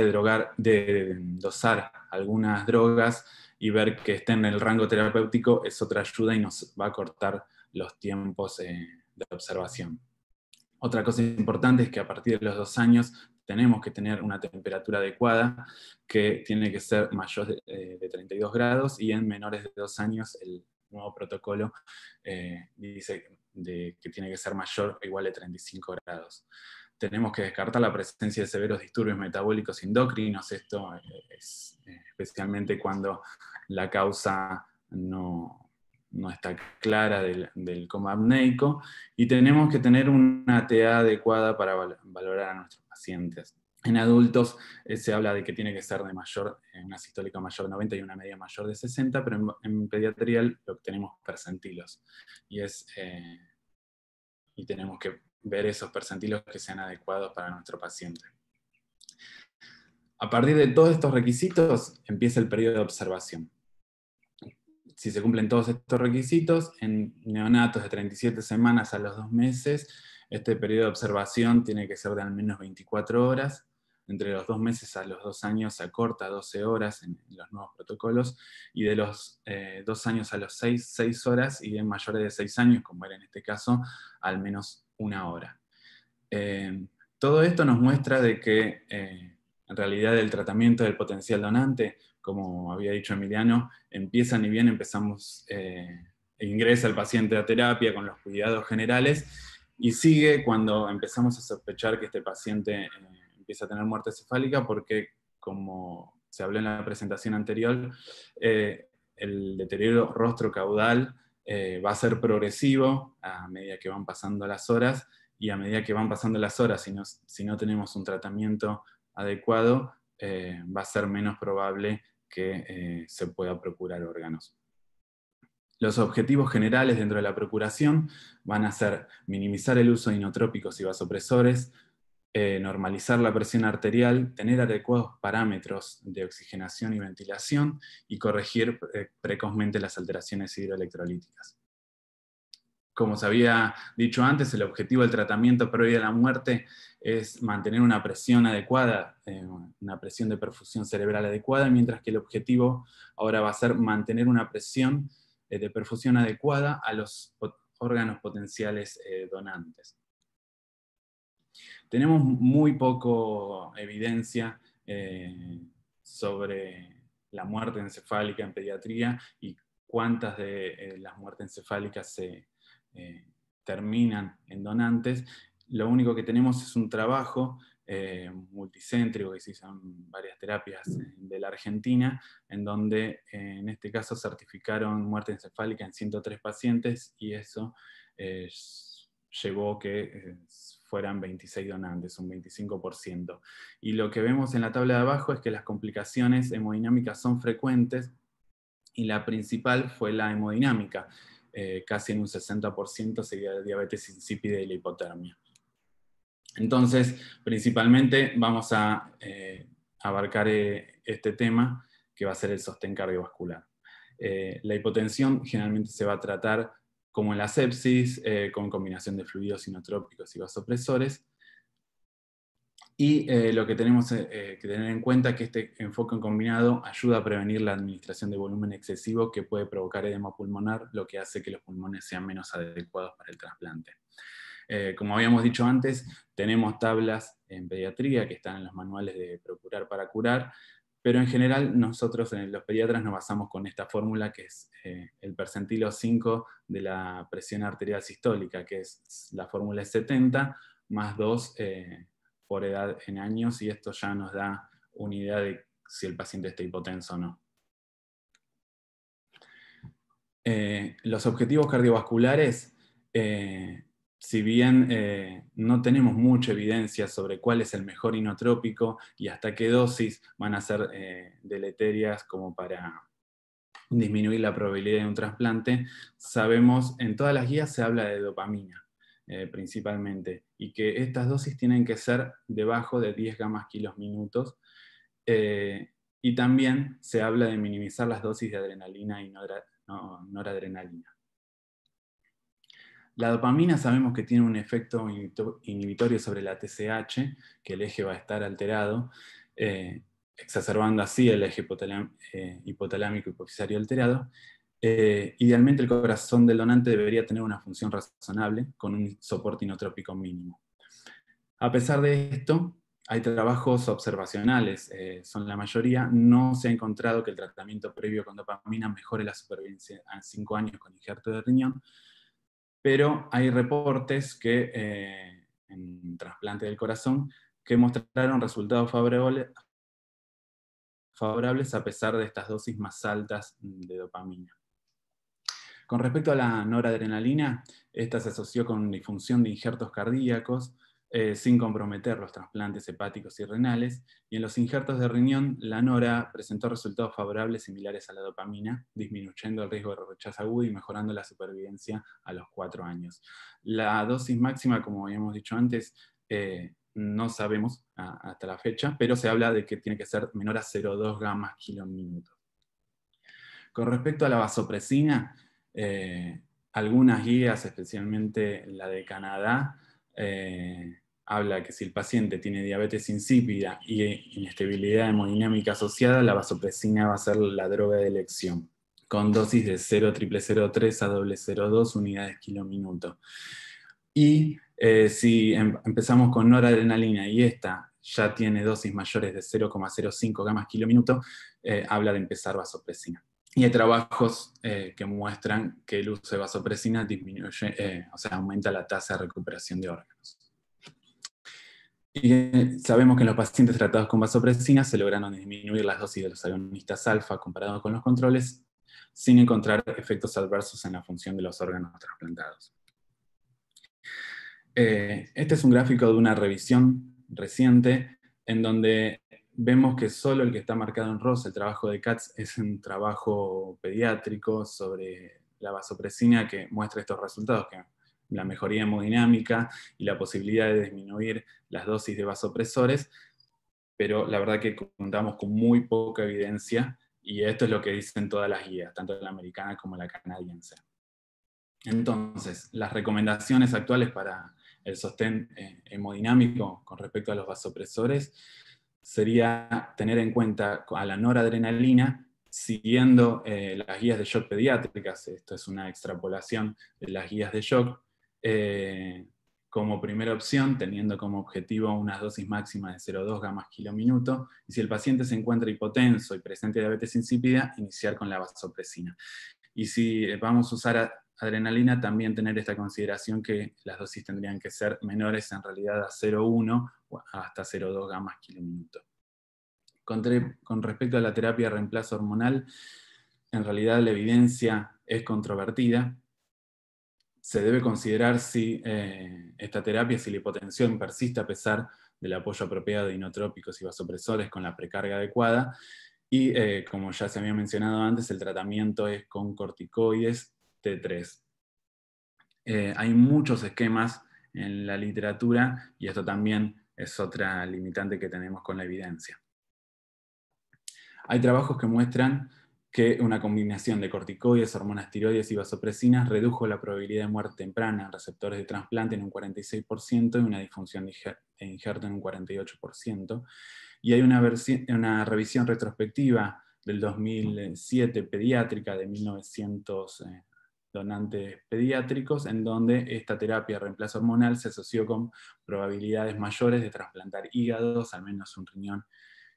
de dosar algunas drogas y ver que estén en el rango terapéutico, es otra ayuda y nos va a cortar los tiempos de observación. Otra cosa importante es que a partir de los 2 años tenemos que tener una temperatura adecuada, que tiene que ser mayor de 32 grados, y en menores de 2 años el nuevo protocolo dice que tiene que ser mayor o igual de 35 grados. Tenemos que descartar la presencia de severos disturbios metabólicos endocrinos. Esto es especialmente cuando la causa no está clara del coma apneico, y tenemos que tener una TA adecuada para valorar a nuestros pacientes. En adultos se habla de que tiene que ser de una sistólica mayor de 90 y una media mayor de 60, pero en pediatría lo que tenemos percentilos, y tenemos que ver esos percentilos que sean adecuados para nuestro paciente. A partir de todos estos requisitos empieza el periodo de observación. Si se cumplen todos estos requisitos, en neonatos de 37 semanas a los 2 meses, este periodo de observación tiene que ser de al menos 24 horas. Entre los 2 meses a los 2 años se acorta a 12 horas en los nuevos protocolos, y de los 2 años a los 6 horas, y en mayores de 6 años, como era en este caso, al menos 1 hora. Todo esto nos muestra de que en realidad el tratamiento del potencial donante, como había dicho Emiliano, empieza ni bien empezamos, ingresa el paciente a terapia con los cuidados generales, y sigue cuando empezamos a sospechar que este paciente empieza a tener muerte cefálica, porque, como se habló en la presentación anterior, el deterioro rostro-caudal va a ser progresivo a medida que van pasando las horas, y a medida que van pasando las horas, si no tenemos un tratamiento adecuado, va a ser menos probable que se pueda procurar órganos. Los objetivos generales dentro de la procuración van a ser minimizar el uso de inotrópicos y vasopresores, normalizar la presión arterial, tener adecuados parámetros de oxigenación y ventilación, y corregir precozmente las alteraciones hidroelectrolíticas. Como se había dicho antes, el objetivo del tratamiento previo a la muerte es mantener una presión adecuada, una presión de perfusión cerebral adecuada, mientras que el objetivo ahora va a ser mantener una presión de perfusión adecuada a los órganos potenciales donantes. Tenemos muy poco evidencia sobre la muerte encefálica en pediatría y cuántas de las muertes encefálicas se terminan en donantes. Lo único que tenemos es un trabajo multicéntrico que se hizo en varias terapias de la Argentina, en donde en este caso certificaron muerte encefálica en 103 pacientes, y eso llevó que fueran 26 donantes, un 25%. Y lo que vemos en la tabla de abajo es que las complicaciones hemodinámicas son frecuentes, y la principal fue la hemodinámica, casi en un 60%, seguida de diabetes insípida y la hipotermia. Entonces, principalmente vamos a abarcar este tema, que va a ser el sostén cardiovascular. La hipotensión generalmente se va a tratar como en la sepsis, con combinación de fluidos inotrópicos y vasopresores. Y lo que tenemos que tener en cuenta es que este enfoque combinado ayuda a prevenir la administración de volumen excesivo que puede provocar edema pulmonar, lo que hace que los pulmones sean menos adecuados para el trasplante. Como habíamos dicho antes, tenemos tablas en pediatría que están en los manuales de Procurar para Curar, pero en general nosotros los pediatras nos basamos con esta fórmula, que es el percentilo 5 de la presión arterial sistólica, que es la fórmula 70 más 2 por edad en años, y esto ya nos da una idea de si el paciente está hipotenso o no. Los objetivos cardiovasculares, si bien no tenemos mucha evidencia sobre cuál es el mejor inotrópico y hasta qué dosis van a ser deleterias como para disminuir la probabilidad de un trasplante, sabemos, en todas las guías se habla de dopamina principalmente, y que estas dosis tienen que ser debajo de 10 gamas kilos minutos, y también se habla de minimizar las dosis de adrenalina y noradrenalina. La dopamina sabemos que tiene un efecto inhibitorio sobre la TSH, que el eje va a estar alterado, exacerbando así el eje hipotalámico hipofisario alterado. Idealmente el corazón del donante debería tener una función razonable, con un soporte inotrópico mínimo. A pesar de esto, hay trabajos observacionales, son la mayoría. No se ha encontrado que el tratamiento previo con dopamina mejore la supervivencia a 5 años con injerto de riñón, pero hay reportes que, en trasplante del corazón, que mostraron resultados favorables a pesar de estas dosis más altas de dopamina. Con respecto a la noradrenalina, esta se asoció con disfunción de injertos cardíacos, sin comprometer los trasplantes hepáticos y renales, y en los injertos de riñón, la nora presentó resultados favorables similares a la dopamina, disminuyendo el riesgo de rechazo agudo y mejorando la supervivencia a los 4 años. La dosis máxima, como habíamos dicho antes, no sabemos hasta la fecha, pero se habla de que tiene que ser menor a 0,2 gamas kilo minuto. Con respecto a la vasopresina, algunas guías, especialmente la de Canadá, habla que si el paciente tiene diabetes insípida y inestabilidad hemodinámica asociada, la vasopresina va a ser la droga de elección, con dosis de 0,003 a 0,02 unidades kilo minuto. Y si empezamos con noradrenalina y esta ya tiene dosis mayores de 0,05 gamas kilo minuto, habla de empezar vasopresina. Y hay trabajos que muestran que el uso de vasopresina disminuye, aumenta la tasa de recuperación de órganos. Y sabemos que en los pacientes tratados con vasopresina se lograron disminuir las dosis de los agonistas alfa comparado con los controles, sin encontrar efectos adversos en la función de los órganos trasplantados. Este es un gráfico de una revisión reciente en donde vemos que solo el que está marcado en rosa, el trabajo de Katz, es un trabajo pediátrico sobre la vasopresina que muestra estos resultados, que la mejoría hemodinámica y la posibilidad de disminuir las dosis de vasopresores, pero la verdad que contamos con muy poca evidencia, y esto es lo que dicen todas las guías, tanto la americana como la canadiense. Entonces, las recomendaciones actuales para el sostén hemodinámico con respecto a los vasopresores sería tener en cuenta a la noradrenalina, siguiendo las guías de shock pediátricas. Esto es una extrapolación de las guías de shock, como primera opción, teniendo como objetivo unas dosis máximas de 0,2 gamas kg/min, y si el paciente se encuentra hipotenso y presente diabetes insípida, iniciar con la vasopresina. Y si vamos a usar adrenalina, también tener esta consideración que las dosis tendrían que ser menores en realidad a 0,1 o hasta 0,2 gamas kg/min. Con respecto a la terapia de reemplazo hormonal, en realidad la evidencia es controvertida. Se debe considerar si esta terapia, si la hipotensión persiste a pesar del apoyo apropiado de inotrópicos y vasopresores con la precarga adecuada, y como ya se había mencionado antes, el tratamiento es con corticoides T3. Hay muchos esquemas en la literatura, y esto también es otra limitante que tenemos con la evidencia. Hay trabajos que muestran que una combinación de corticoides, hormonas tiroides y vasopresinas redujo la probabilidad de muerte temprana en receptores de trasplante en un 46% y una disfunción de injerto en un 48%. Y hay una revisión retrospectiva del 2007 pediátrica de 1900 donantes pediátricos, en donde esta terapia de reemplazo hormonal se asoció con probabilidades mayores de trasplantar hígados, al menos un riñón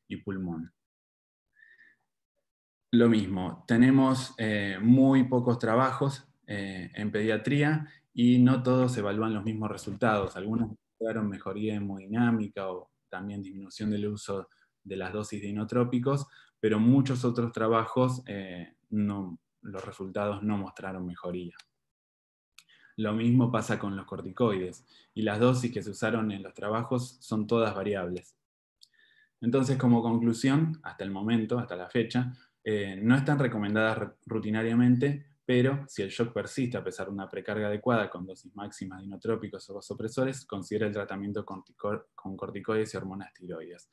y pulmón. Lo mismo, tenemos muy pocos trabajos en pediatría y no todos evalúan los mismos resultados. Algunos mostraron mejoría hemodinámica o también disminución del uso de las dosis de inotrópicos, pero muchos otros trabajos los resultados no mostraron mejoría. Lo mismo pasa con los corticoides, y las dosis que se usaron en los trabajos son todas variables. Entonces, como conclusión, hasta el momento, hasta la fecha, no están recomendadas rutinariamente, pero si el shock persiste a pesar de una precarga adecuada con dosis máximas de inotrópicos o vasopresores, considera el tratamiento con corticoides y hormonas tiroides.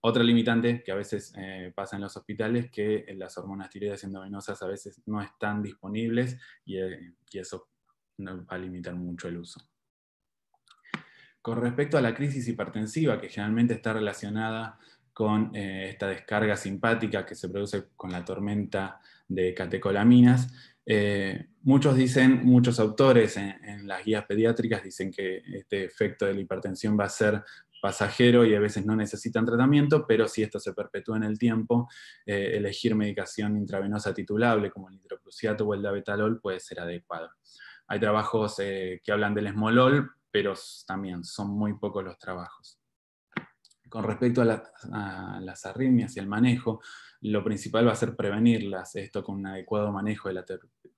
Otra limitante que a veces pasa en los hospitales, que las hormonas tiroides endovenosas a veces no están disponibles, y eso nos va a limitar mucho el uso. Con respecto a la crisis hipertensiva, que generalmente está relacionada con esta descarga simpática que se produce con la tormenta de catecolaminas, muchos autores en las guías pediátricas dicen que este efecto de la hipertensión va a ser pasajero y a veces no necesitan tratamiento, pero si esto se perpetúa en el tiempo, elegir medicación intravenosa titulable como el nitroprusiato o el dabetalol puede ser adecuado. Hay trabajos que hablan del esmolol, pero también son muy pocos los trabajos. Con respecto a las arritmias y el manejo, lo principal va a ser prevenirlas, esto con un adecuado manejo de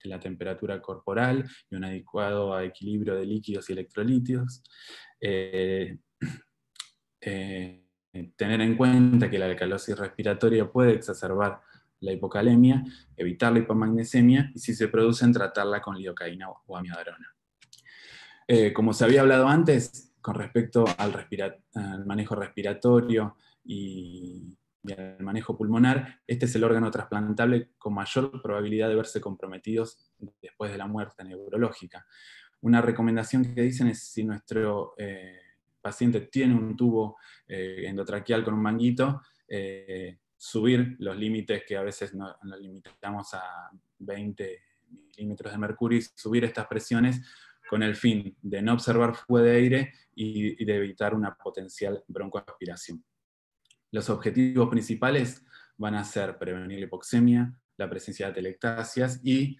la temperatura corporal y un adecuado equilibrio de líquidos y electrolitos. Tener en cuenta que la alcalosis respiratoria puede exacerbar la hipocalemia, evitar la hipomagnesemia, y si se producen, tratarla con lidocaína o amiodarona. Como se había hablado antes, con respecto al manejo respiratorio y al manejo pulmonar, este es el órgano trasplantable con mayor probabilidad de verse comprometidos después de la muerte neurológica. Una recomendación que dicen es, si nuestro paciente tiene un tubo endotraqueal con un manguito, subir los límites, que a veces nos limitamos a 20 milímetros de mercurio, y subir estas presiones con el fin de no observar fuga de aire y de evitar una potencial broncoaspiración. Los objetivos principales van a ser prevenir la hipoxemia, la presencia de atelectasias y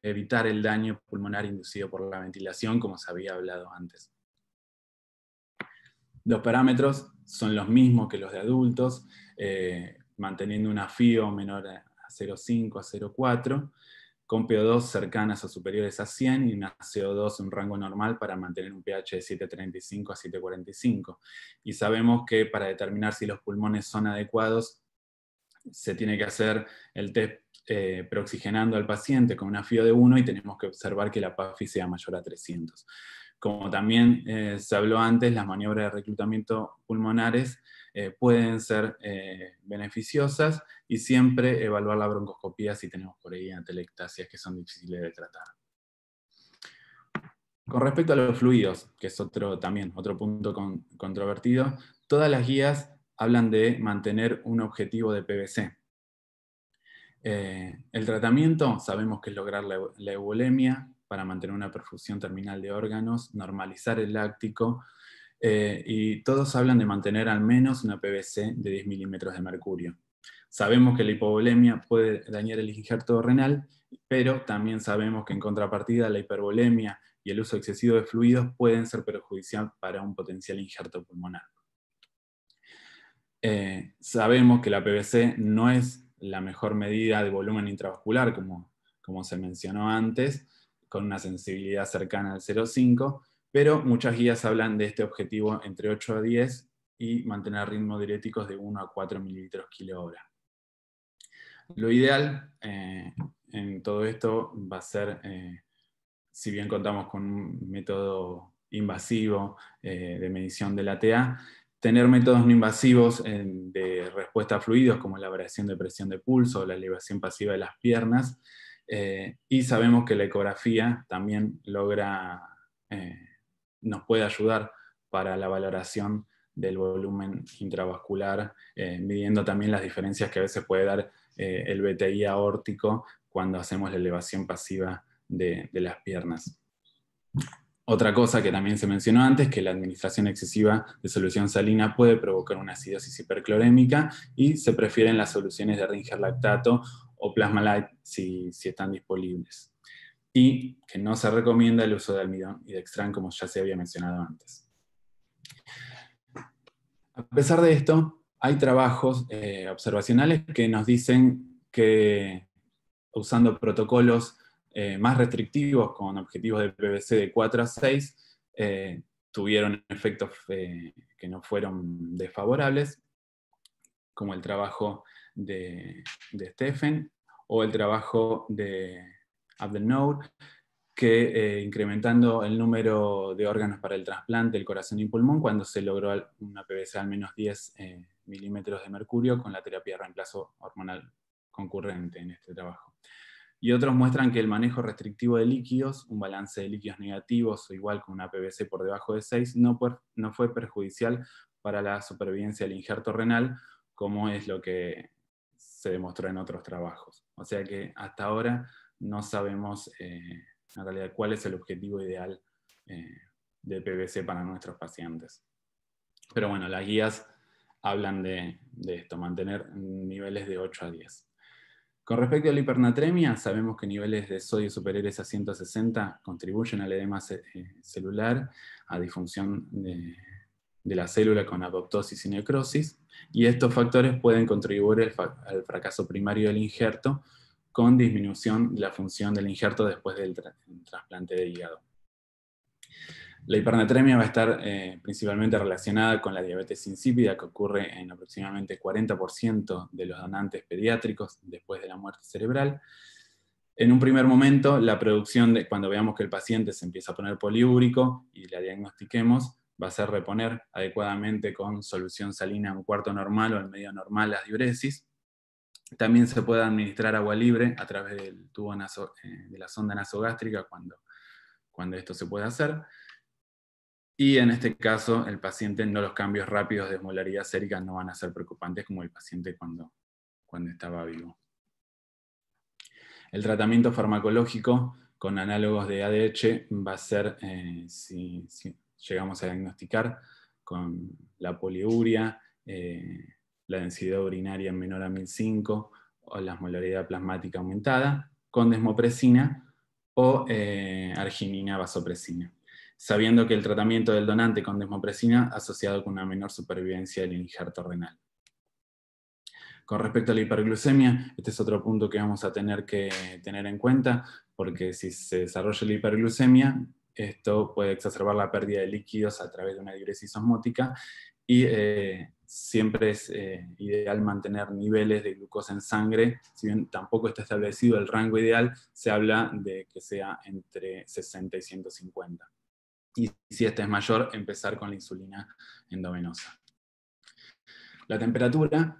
evitar el daño pulmonar inducido por la ventilación, como se había hablado antes. Los parámetros son los mismos que los de adultos, manteniendo una FIO menor a 0,5 a 0,4, con PO2 cercanas o superiores a 100 y una CO2 en un rango normal para mantener un pH de 7,35 a 7,45. Y sabemos que para determinar si los pulmones son adecuados, se tiene que hacer el test preoxigenando al paciente con una FIO de 1 y tenemos que observar que la PAFI sea mayor a 300. Como también se habló antes, las maniobras de reclutamiento pulmonares pueden ser beneficiosas, y siempre evaluar la broncoscopía si tenemos por ahí atelectasias que son difíciles de tratar. Con respecto a los fluidos, que es también otro punto controvertido, todas las guías hablan de mantener un objetivo de PVC. El tratamiento, sabemos que es lograr la euvolemia para mantener una perfusión terminal de órganos, normalizar el láctico, y todos hablan de mantener al menos una PVC de 10 milímetros de mercurio. Sabemos que la hipovolemia puede dañar el injerto renal, pero también sabemos que en contrapartida la hipervolemia y el uso excesivo de fluidos pueden ser perjudiciales para un potencial injerto pulmonar. Sabemos que la PVC no es la mejor medida de volumen intravascular, como se mencionó antes, con una sensibilidad cercana al 0,5, pero muchas guías hablan de este objetivo entre 8 a 10 y mantener ritmos diuréticos de 1 a 4 mililitros kilo/hora. Lo ideal en todo esto va a ser, si bien contamos con un método invasivo de medición de la TA, tener métodos no invasivos de respuesta a fluidos, como la variación de presión de pulso o la elevación pasiva de las piernas, y sabemos que la ecografía también nos puede ayudar para la valoración del volumen intravascular, midiendo también las diferencias que a veces puede dar el BTI aórtico cuando hacemos la elevación pasiva de las piernas. Otra cosa que también se mencionó antes, que la administración excesiva de solución salina puede provocar una acidosis hiperclorémica, y se prefieren las soluciones de Ringer lactato o Plasma-Lyte si están disponibles. Y que no se recomienda el uso de almidón y dextran, como ya se había mencionado antes. A pesar de esto, hay trabajos observacionales que nos dicen que usando protocolos más restrictivos con objetivos de PVC de 4 a 6, tuvieron efectos que no fueron desfavorables, como el trabajo de Stephen o el trabajo de Abdelnour, que incrementando el número de órganos para el trasplante del corazón y pulmón, cuando se logró una PVC al menos 10 milímetros de mercurio con la terapia de reemplazo hormonal concurrente en este trabajo. Y otros muestran que el manejo restrictivo de líquidos, un balance de líquidos negativos o igual con una PVC por debajo de 6, no fue perjudicial para la supervivencia del injerto renal, como es lo que se demostró en otros trabajos. O sea que hasta ahora no sabemos en realidad cuál es el objetivo ideal de PVC para nuestros pacientes. Pero bueno, las guías hablan de esto, mantener niveles de 8 a 10. Con respecto a la hipernatremia, sabemos que niveles de sodio superiores a 160 contribuyen al edema celular, a disfunción de la célula con apoptosis y necrosis, y estos factores pueden contribuir al fracaso primario del injerto, con disminución de la función del injerto después del trasplante de hígado. La hipernatremia va a estar principalmente relacionada con la diabetes insípida, que ocurre en aproximadamente 40% de los donantes pediátricos después de la muerte cerebral. En un primer momento, la producción cuando veamos que el paciente se empieza a poner poliúrico y la diagnostiquemos, va a ser reponer adecuadamente con solución salina en un cuarto normal o en medio normal las diuresis. También se puede administrar agua libre a través del tubo de la sonda nasogástrica cuando esto se puede hacer. Y en este caso, el paciente, los cambios rápidos de osmolaridad sérica no van a ser preocupantes como el paciente cuando estaba vivo. El tratamiento farmacológico con análogos de ADH va a ser, si llegamos a diagnosticar, con la poliuria, la densidad urinaria menor a 1005 o la osmolaridad plasmática aumentada, con desmopresina o arginina vasopresina, sabiendo que el tratamiento del donante con desmopresina asociado con una menor supervivencia del injerto renal. Con respecto a la hiperglucemia, este es otro punto que vamos a tener que tener en cuenta, porque si se desarrolla la hiperglucemia, esto puede exacerbar la pérdida de líquidos a través de una diuresis osmótica, y siempre es ideal mantener niveles de glucosa en sangre. Si bien tampoco está establecido el rango ideal, se habla de que sea entre 60 y 150. Y si este es mayor, empezar con la insulina endovenosa. La temperatura,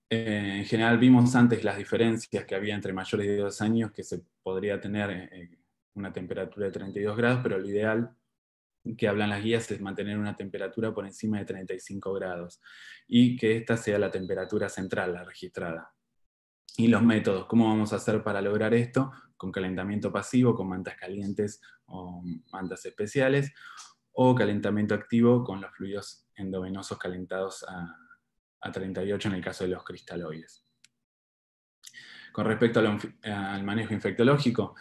en general vimos antes las diferencias que había entre mayores de 2 años, que se podría tener una temperatura de 32 grados, pero lo ideal que hablan las guías es mantener una temperatura por encima de 35 grados, y que esta sea la temperatura central, la registrada. Y los métodos, ¿cómo vamos a hacer para lograr esto? Con calentamiento pasivo, con mantas calientes o mantas especiales, o calentamiento activo con los fluidos endovenosos calentados a 38 en el caso de los cristaloides. Con respecto al manejo infectológico,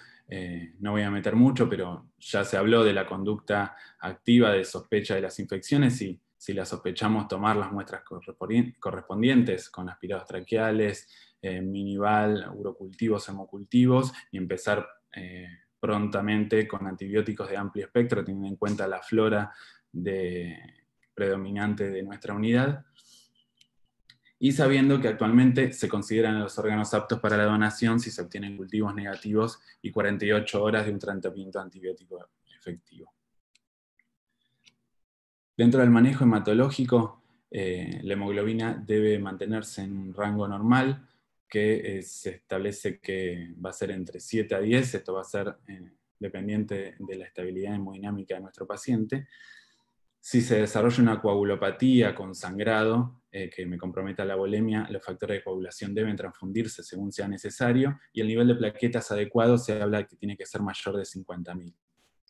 no voy a meter mucho, pero ya se habló de la conducta activa de sospecha de las infecciones, y si las sospechamos, tomar las muestras correspondientes con aspirados traqueales, minival, urocultivos, hemocultivos, y empezar prontamente con antibióticos de amplio espectro, teniendo en cuenta la flora predominante de nuestra unidad, y sabiendo que actualmente se consideran los órganos aptos para la donación si se obtienen cultivos negativos y 48 horas de un tratamiento antibiótico efectivo. Dentro del manejo hematológico, la hemoglobina debe mantenerse en un rango normal, que se establece que va a ser entre 7 a 10, esto va a ser dependiente de la estabilidad hemodinámica de nuestro paciente. Si se desarrolla una coagulopatía con sangrado que me comprometa la volemia, los factores de coagulación deben transfundirse según sea necesario, y el nivel de plaquetas adecuado se habla de que tiene que ser mayor de 50.000.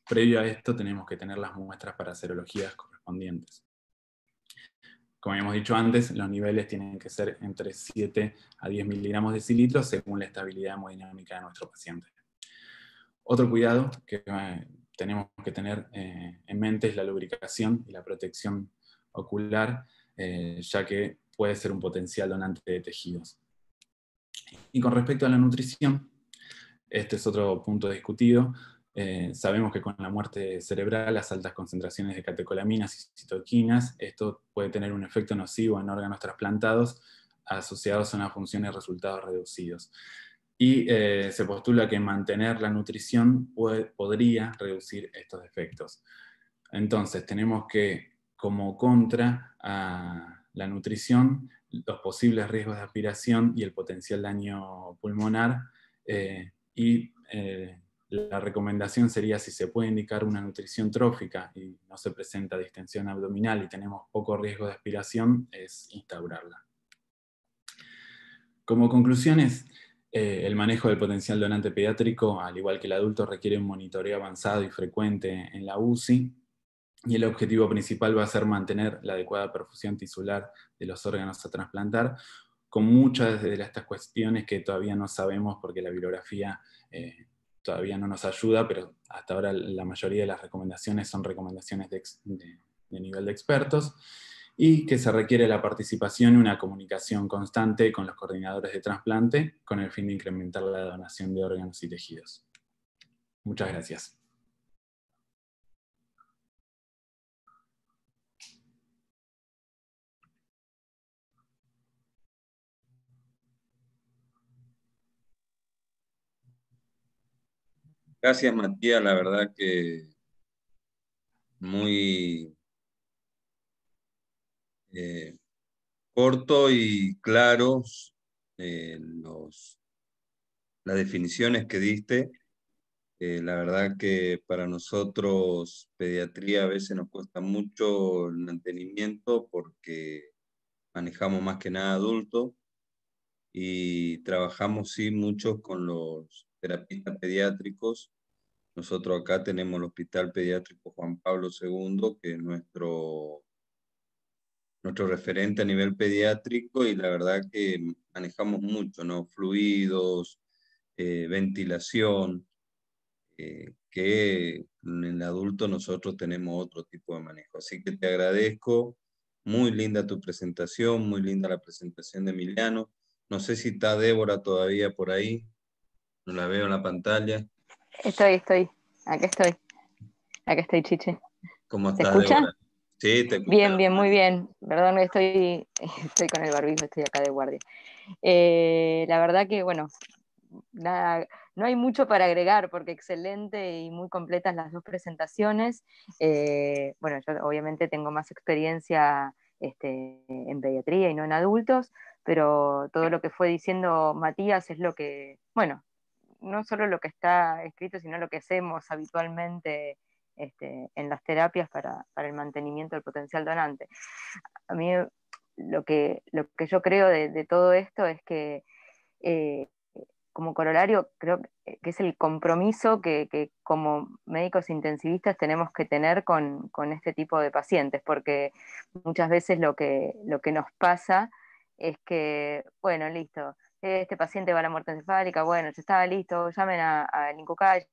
Previo a esto tenemos que tener las muestras para serologías correspondientes. Como habíamos dicho antes, los niveles tienen que ser entre 7 a 10 miligramos de decilitro según la estabilidad hemodinámica de nuestro paciente. Otro cuidado que tenemos que tener en mente es la lubricación y la protección ocular, ya que puede ser un potencial donante de tejidos. Y con respecto a la nutrición, este es otro punto discutido. Sabemos que con la muerte cerebral, las altas concentraciones de catecolaminas y citoquinas, esto puede tener un efecto nocivo en órganos trasplantados asociados a unas funciones y resultados reducidos. Y se postula que mantener la nutrición podría reducir estos efectos. Entonces tenemos que, como contra a la nutrición, los posibles riesgos de aspiración y el potencial daño pulmonar, la recomendación sería, si se puede indicar una nutrición trófica y no se presenta distensión abdominal y tenemos poco riesgo de aspiración, es instaurarla. Como conclusiones, el manejo del potencial donante pediátrico, al igual que el adulto, requiere un monitoreo avanzado y frecuente en la UCI, y el objetivo principal va a ser mantener la adecuada perfusión tisular de los órganos a trasplantar, con muchas de estas cuestiones que todavía no sabemos porque la bibliografía todavía no nos ayuda, pero hasta ahora la mayoría de las recomendaciones son recomendaciones de nivel de expertos, y que se requiere la participación y una comunicación constante con los coordinadores de trasplante con el fin de incrementar la donación de órganos y tejidos. Muchas gracias. Gracias, Matías, la verdad que muy corto y claros las definiciones que diste. La verdad que para nosotros pediatría a veces nos cuesta mucho el mantenimiento porque manejamos más que nada adultos y trabajamos sí mucho con los terapistas pediátricos. Nosotros acá tenemos el Hospital Pediátrico Juan Pablo II, que es nuestro referente a nivel pediátrico, y la verdad que manejamos mucho, ¿no? Fluidos, ventilación, que en el adulto nosotros tenemos otro tipo de manejo. Así que te agradezco, muy linda tu presentación, muy linda la presentación de Emiliano. No sé si está Débora todavía por ahí, no la veo en la pantalla. Estoy. Acá estoy, Chiche. ¿Cómo ¿Se estás, escucha? Débora? Sí, te Bien, escuchamos. bien, muy bien. Perdón, estoy con el barbijo, estoy acá de guardia. La verdad que, bueno, nada, no hay mucho para agregar porque excelente y muy completas las dos presentaciones. Bueno, yo obviamente tengo más experiencia en pediatría y no en adultos, pero todo lo que fue diciendo Matías es lo que, bueno, no solo lo que está escrito, sino lo que hacemos habitualmente en las terapias para el mantenimiento del potencial donante. A mí lo que yo creo de todo esto es que eh, como corolario creo que es el compromiso que como médicos intensivistas tenemos que tener con este tipo de pacientes, porque muchas veces lo que nos pasa es que, bueno, listo, este paciente va a la muerte encefálica, bueno, ya estaba listo, llamen al INCUCAI,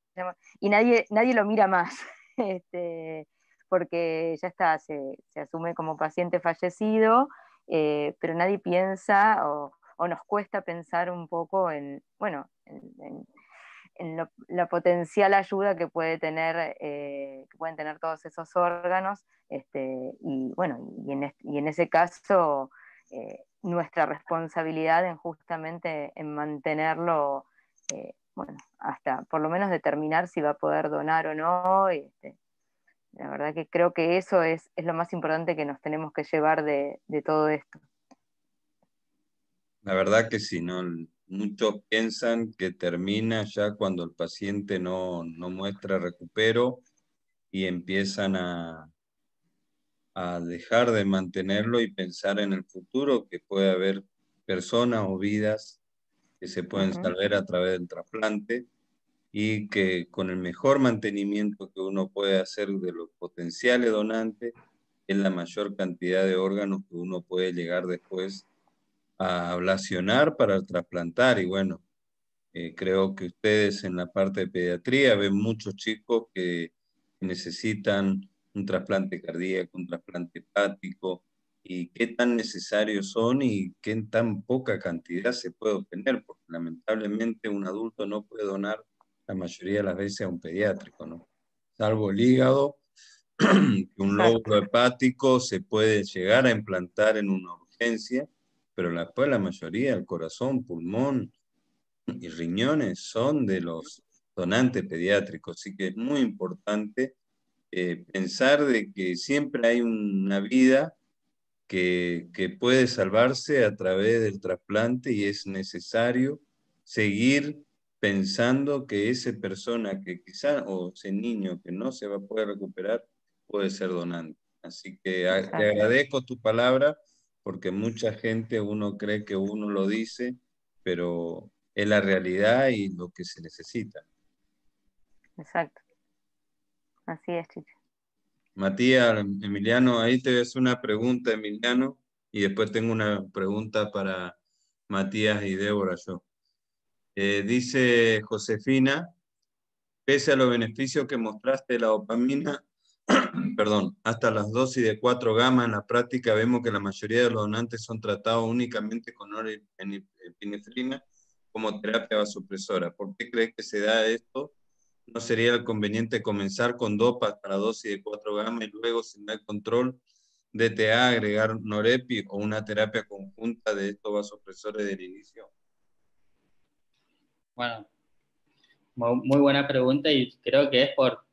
y nadie lo mira más, porque ya está, se asume como paciente fallecido, pero nadie piensa o nos cuesta pensar un poco en, bueno, en la potencial ayuda que pueden tener todos esos órganos, y bueno, y en ese caso, nuestra responsabilidad en justamente en mantenerlo, bueno, hasta por lo menos determinar si va a poder donar o no. La verdad que creo que eso es lo más importante que nos tenemos que llevar de todo esto. La verdad que sí, ¿no? Muchos piensan que termina ya cuando el paciente no muestra recupero y empiezan a dejar de mantenerlo y pensar en el futuro, que puede haber personas o vidas que se pueden Ujú. salvar a través del trasplante y que con el mejor mantenimiento que uno puede hacer de los potenciales donantes es la mayor cantidad de órganos que uno puede llegar después a ablacionar para trasplantar. Y bueno, creo que ustedes en la parte de pediatría ven muchos chicos que necesitan un trasplante cardíaco, un trasplante hepático, y qué tan necesarios son y qué tan poca cantidad se puede obtener, porque lamentablemente un adulto no puede donar la mayoría de las veces a un pediátrico, ¿no? Salvo el hígado, que un Exacto. lóbulo hepático se puede llegar a implantar en una urgencia, pero después la mayoría, el corazón, pulmón y riñones son de los donantes pediátricos, así que es muy importante pensar de que siempre hay una vida que puede salvarse a través del trasplante y es necesario seguir pensando que esa persona que quizá, o ese niño que no se va a poder recuperar, puede ser donante. Así que te Exacto. agradezco tu palabra, porque mucha gente, uno cree que uno lo dice, pero es la realidad y lo que se necesita. Exacto. Así es, Chiche. Matías, Emiliano, ahí te voy a hacer una pregunta, Emiliano, y después tengo una pregunta para Matías y Débora yo. Dice Josefina, pese a los beneficios que mostraste de la dopamina, perdón, hasta las dosis de 4 gamma, en la práctica vemos que la mayoría de los donantes son tratados únicamente con norepinefrina como terapia vasopresora. ¿Por qué crees que se da esto? ¿No sería conveniente comenzar con dopas para dosis de 4 gamma y luego, si no hay control, DTA, agregar norepi o una terapia conjunta de estos vasopresores del inicio? Bueno, muy buena pregunta y creo que es por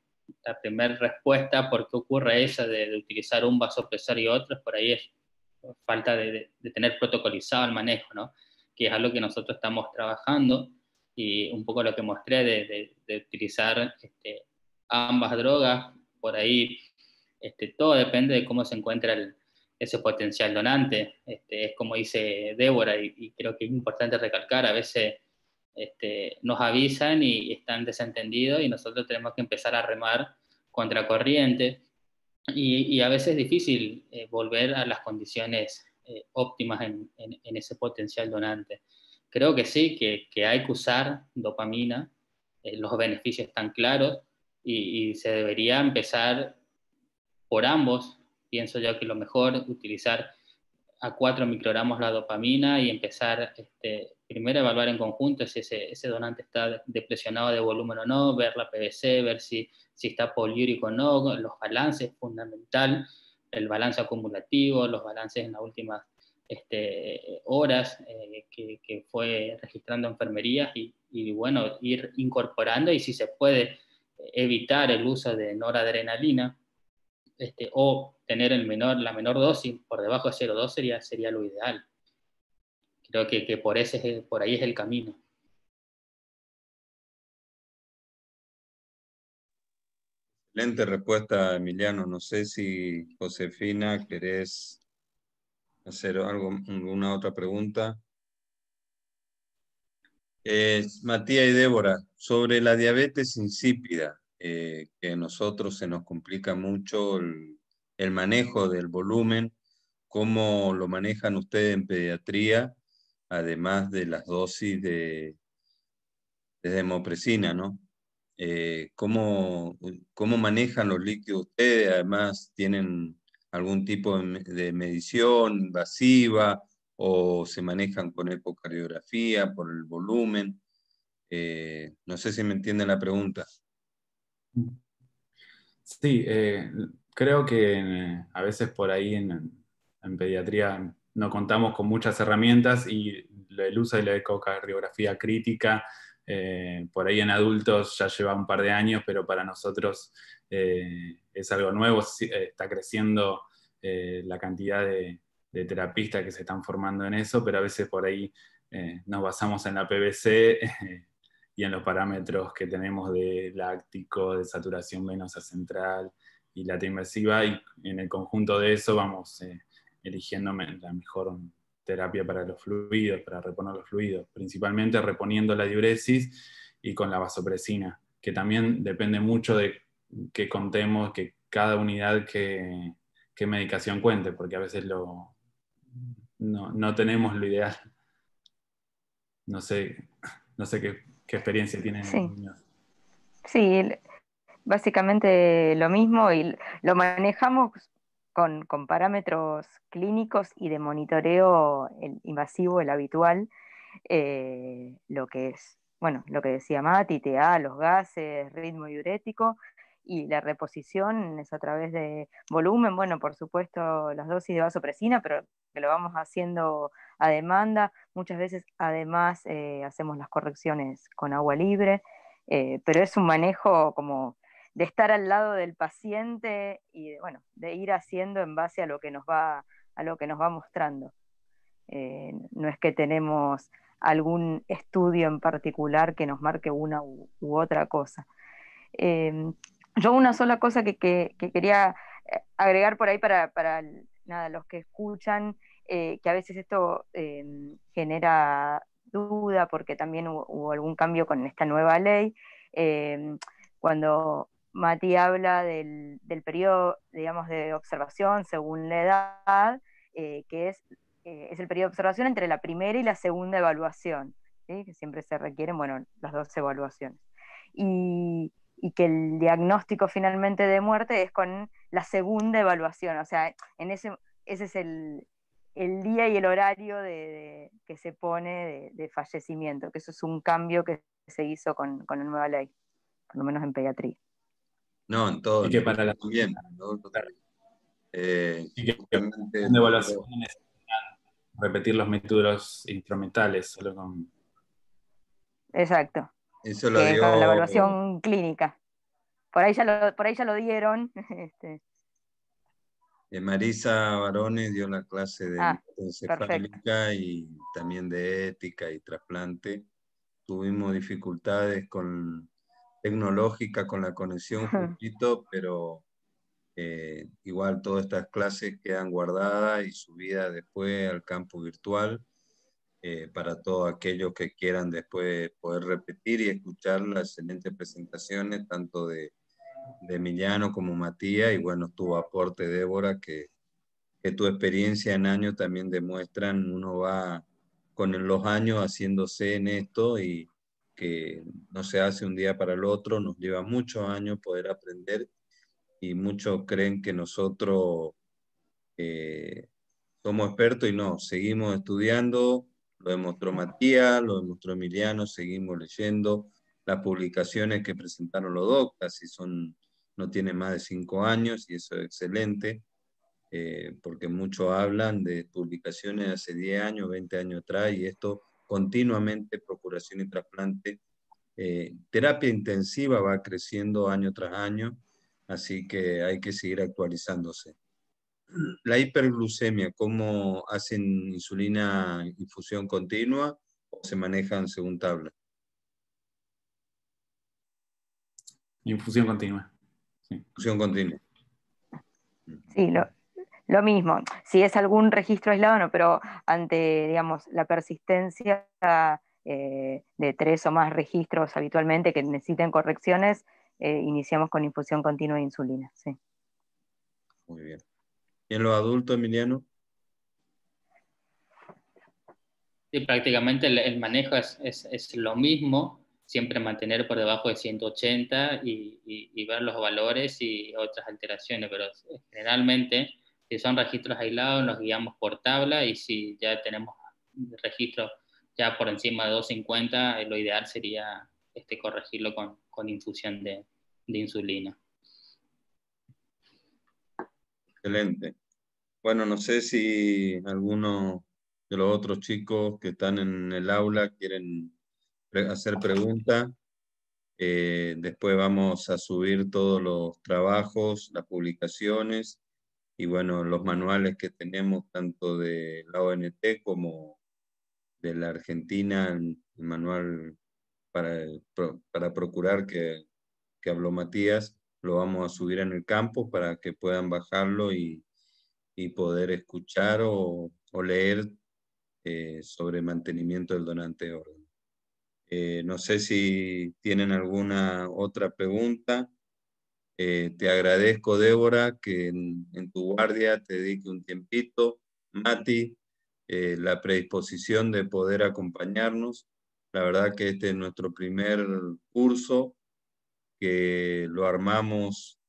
la primera respuesta, por qué ocurre eso de utilizar un vasopresor y otros, por ahí es falta de tener protocolizado el manejo, ¿no? Que es algo que nosotros estamos trabajando y un poco lo que mostré de utilizar ambas drogas, por ahí todo depende de cómo se encuentra ese potencial donante. Es como dice Débora y creo que es importante recalcar, a veces nos avisan y están desentendidos y nosotros tenemos que empezar a remar contracorriente y a veces es difícil volver a las condiciones óptimas en ese potencial donante. Creo que sí, que hay que usar dopamina, los beneficios están claros y se debería empezar por ambos. Pienso yo que lo mejor utilizar a 4 microgramos la dopamina y empezar primero a evaluar en conjunto si ese donante está depresionado de volumen o no, ver la PVC, ver si está poliúrico o no, los balances, fundamental, el balance acumulativo, los balances en las últimas horas que fue registrando enfermerías y bueno, ir incorporando y si se puede evitar el uso de noradrenalina o tener la menor dosis por debajo de 0,2 sería lo ideal. Creo que por ahí es el camino. Excelente respuesta, Emiliano. No sé si Josefina querés hacer alguna otra pregunta. Matías y Débora, sobre la diabetes insípida, que a nosotros se nos complica mucho el manejo del volumen, ¿cómo lo manejan ustedes en pediatría, además de las dosis de desmopresina, ¿no? ¿Cómo manejan los líquidos ustedes? Además, ¿tienen algún tipo de medición invasiva o se manejan con ecocardiografía por el volumen? No sé si me entienden la pregunta. Sí, creo que a veces por ahí en pediatría no contamos con muchas herramientas y el uso de la ecocardiografía crítica, por ahí en adultos ya lleva un par de años, pero para nosotros es algo nuevo, está creciendo la cantidad de terapistas que se están formando en eso, pero a veces por ahí nos basamos en la PVC y en los parámetros que tenemos de láctico, de saturación venosa central y lata invasiva, y en el conjunto de eso vamos eligiendo la mejor terapia para los fluidos, para reponer los fluidos, principalmente reponiendo la diuresis y con la vasopresina, que también depende mucho de que contemos, que cada unidad qué medicación cuente, porque a veces no tenemos lo ideal. No sé qué experiencia tienen Sí, niños. sí, básicamente lo mismo y lo manejamos con parámetros clínicos y de monitoreo el invasivo, el habitual, lo que es, bueno, lo que decía Mati, TA, los gases, ritmo diurético, y la reposición es a través de volumen, bueno, por supuesto las dosis de vasopresina, pero que lo vamos haciendo a demanda, muchas veces además hacemos las correcciones con agua libre, pero es un manejo como de estar al lado del paciente y bueno, de ir haciendo en base a lo que nos va mostrando. No es que tenemos algún estudio en particular que nos marque una u otra cosa. Yo una sola cosa que quería agregar por ahí para nada, los que escuchan, que a veces esto genera duda porque también hubo algún cambio con esta nueva ley. Cuando Mati habla del periodo, digamos, de observación según la edad, que es el periodo de observación entre la primera y la segunda evaluación, ¿sí? Que siempre se requieren, bueno, las dos evaluaciones. Y que el diagnóstico finalmente de muerte es con la segunda evaluación, o sea, ese es el día y el horario que se pone de fallecimiento, que eso es un cambio que se hizo con la nueva ley, por lo menos en pediatría. No, en todo. Y que para la también. y que Justamente de evaluación necesitan repetir los métodos instrumentales, solo con... Exacto. eso lo Que dio con la evaluación clínica. Por ahí ya lo dieron. Marisa Barone dio la clase de perfecto. encefálica y también de ética y trasplante. Tuvimos dificultades tecnológicas con la conexión justito, pero igual todas estas clases quedan guardadas y subidas después al campo virtual para todos aquellos que quieran después poder repetir y escuchar las excelentes presentaciones, tanto de Emiliano como Matías, y bueno, tu aporte, Débora, que tu experiencia en años también demuestran, uno va con los años haciéndose en esto y que no se hace un día para el otro, nos lleva muchos años poder aprender y muchos creen que nosotros somos expertos y no, seguimos estudiando, lo demostró Matías, lo demostró Emiliano, seguimos leyendo las publicaciones que presentaron los dos, casi no tienen más de 5 años y eso es excelente, porque muchos hablan de publicaciones de hace 10 años, 20 años atrás y esto continuamente, procuración y trasplante, terapia intensiva va creciendo año tras año, así que hay que seguir actualizándose. La hiperglucemia, ¿cómo hacen insulina infusión continua o se manejan según tabla? Infusión continua. Sí. Infusión continua. Sí, lo mismo. Si es algún registro aislado, no, pero ante, digamos, la persistencia de 3 o más registros habitualmente que necesiten correcciones, iniciamos con infusión continua de insulina. Sí. Muy bien. ¿Y en los adultos, Emiliano? Sí, prácticamente el manejo es lo mismo, siempre mantener por debajo de 180 y ver los valores y otras alteraciones, pero generalmente si son registros aislados nos guiamos por tabla y si ya tenemos registros ya por encima de 250, lo ideal sería corregirlo con infusión de insulina. Excelente. Bueno, no sé si alguno de los otros chicos que están en el aula quieren hacer preguntas. Después vamos a subir todos los trabajos, las publicaciones y bueno, los manuales que tenemos tanto de la ONT como de la Argentina, el manual para procurar que habló Matías, lo vamos a subir en el campo para que puedan bajarlo y poder escuchar o leer sobre mantenimiento del donante de órganos. No sé si tienen alguna otra pregunta. Te agradezco, Débora, que en tu guardia te dedique un tiempito. Mati, la predisposición de poder acompañarnos. La verdad que este es nuestro primer curso, que lo armamos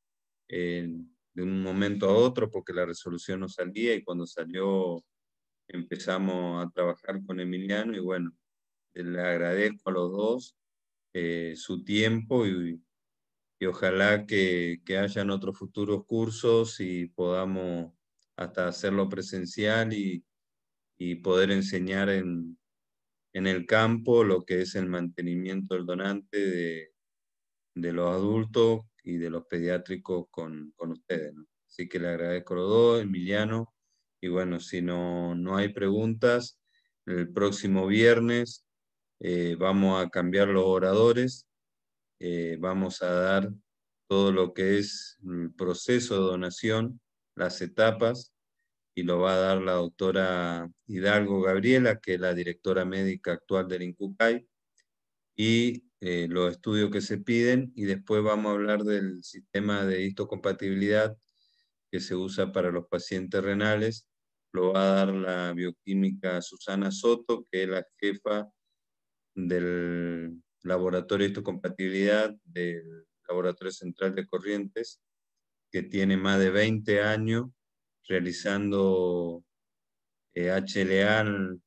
de un momento a otro porque la resolución no salía y cuando salió empezamos a trabajar con Emiliano y bueno, le agradezco a los dos su tiempo y ojalá que hayan otros futuros cursos y podamos hasta hacerlo presencial y poder enseñar en el campo lo que es el mantenimiento del donante de los adultos y de los pediátricos con ustedes, ¿no? Así que le agradezco a los dos, Emiliano, y bueno, si no hay preguntas, el próximo viernes vamos a cambiar los oradores, vamos a dar todo lo que es el proceso de donación, las etapas, y lo va a dar la doctora Hidalgo Gabriela, que es la directora médica actual del INCUCAI, y los estudios que se piden, y después vamos a hablar del sistema de histocompatibilidad que se usa para los pacientes renales. Lo va a dar la bioquímica Susana Soto, que es la jefa del laboratorio de histocompatibilidad del Laboratorio Central de Corrientes, que tiene más de 20 años realizando HLA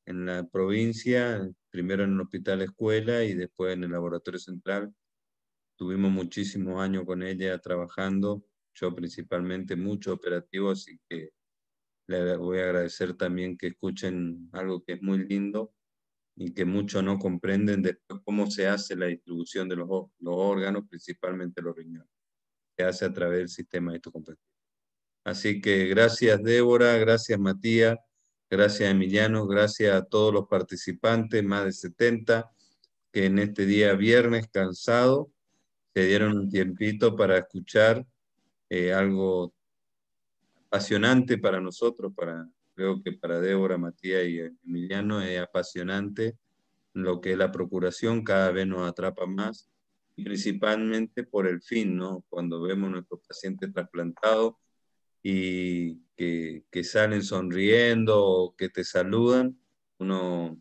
en la provincia, primero en el hospital escuela y después en el laboratorio central. Tuvimos muchísimos años con ella trabajando, yo principalmente mucho operativo, así que le voy a agradecer también que escuchen algo que es muy lindo y que muchos no comprenden después cómo se hace la distribución de los órganos, principalmente los riñones. Se hace a través del sistema de histocompatibilidad. Así que gracias Débora, gracias Matías, gracias Emiliano, gracias a todos los participantes, más de 70, que en este día viernes cansado se dieron un tiempito para escuchar algo apasionante para nosotros, creo que para Débora, Matías y Emiliano es apasionante lo que es la procuración, cada vez nos atrapa más, y principalmente por el fin, ¿no? Cuando vemos a nuestros pacientes trasplantados y que salen sonriendo o que te saludan, uno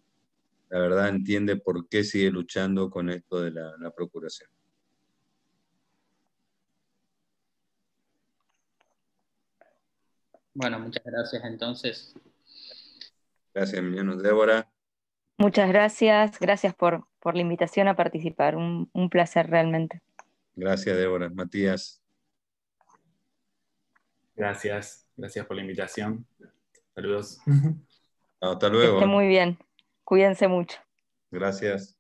la verdad entiende por qué sigue luchando con esto de la procuración. Bueno, muchas gracias entonces Gracias, Emiliano. Débora. Muchas gracias, gracias por la invitación a participar, un placer realmente. Gracias, Débora. Matías. Gracias por la invitación. Saludos. Hasta Que esté luego. muy bien, cuídense mucho. Gracias.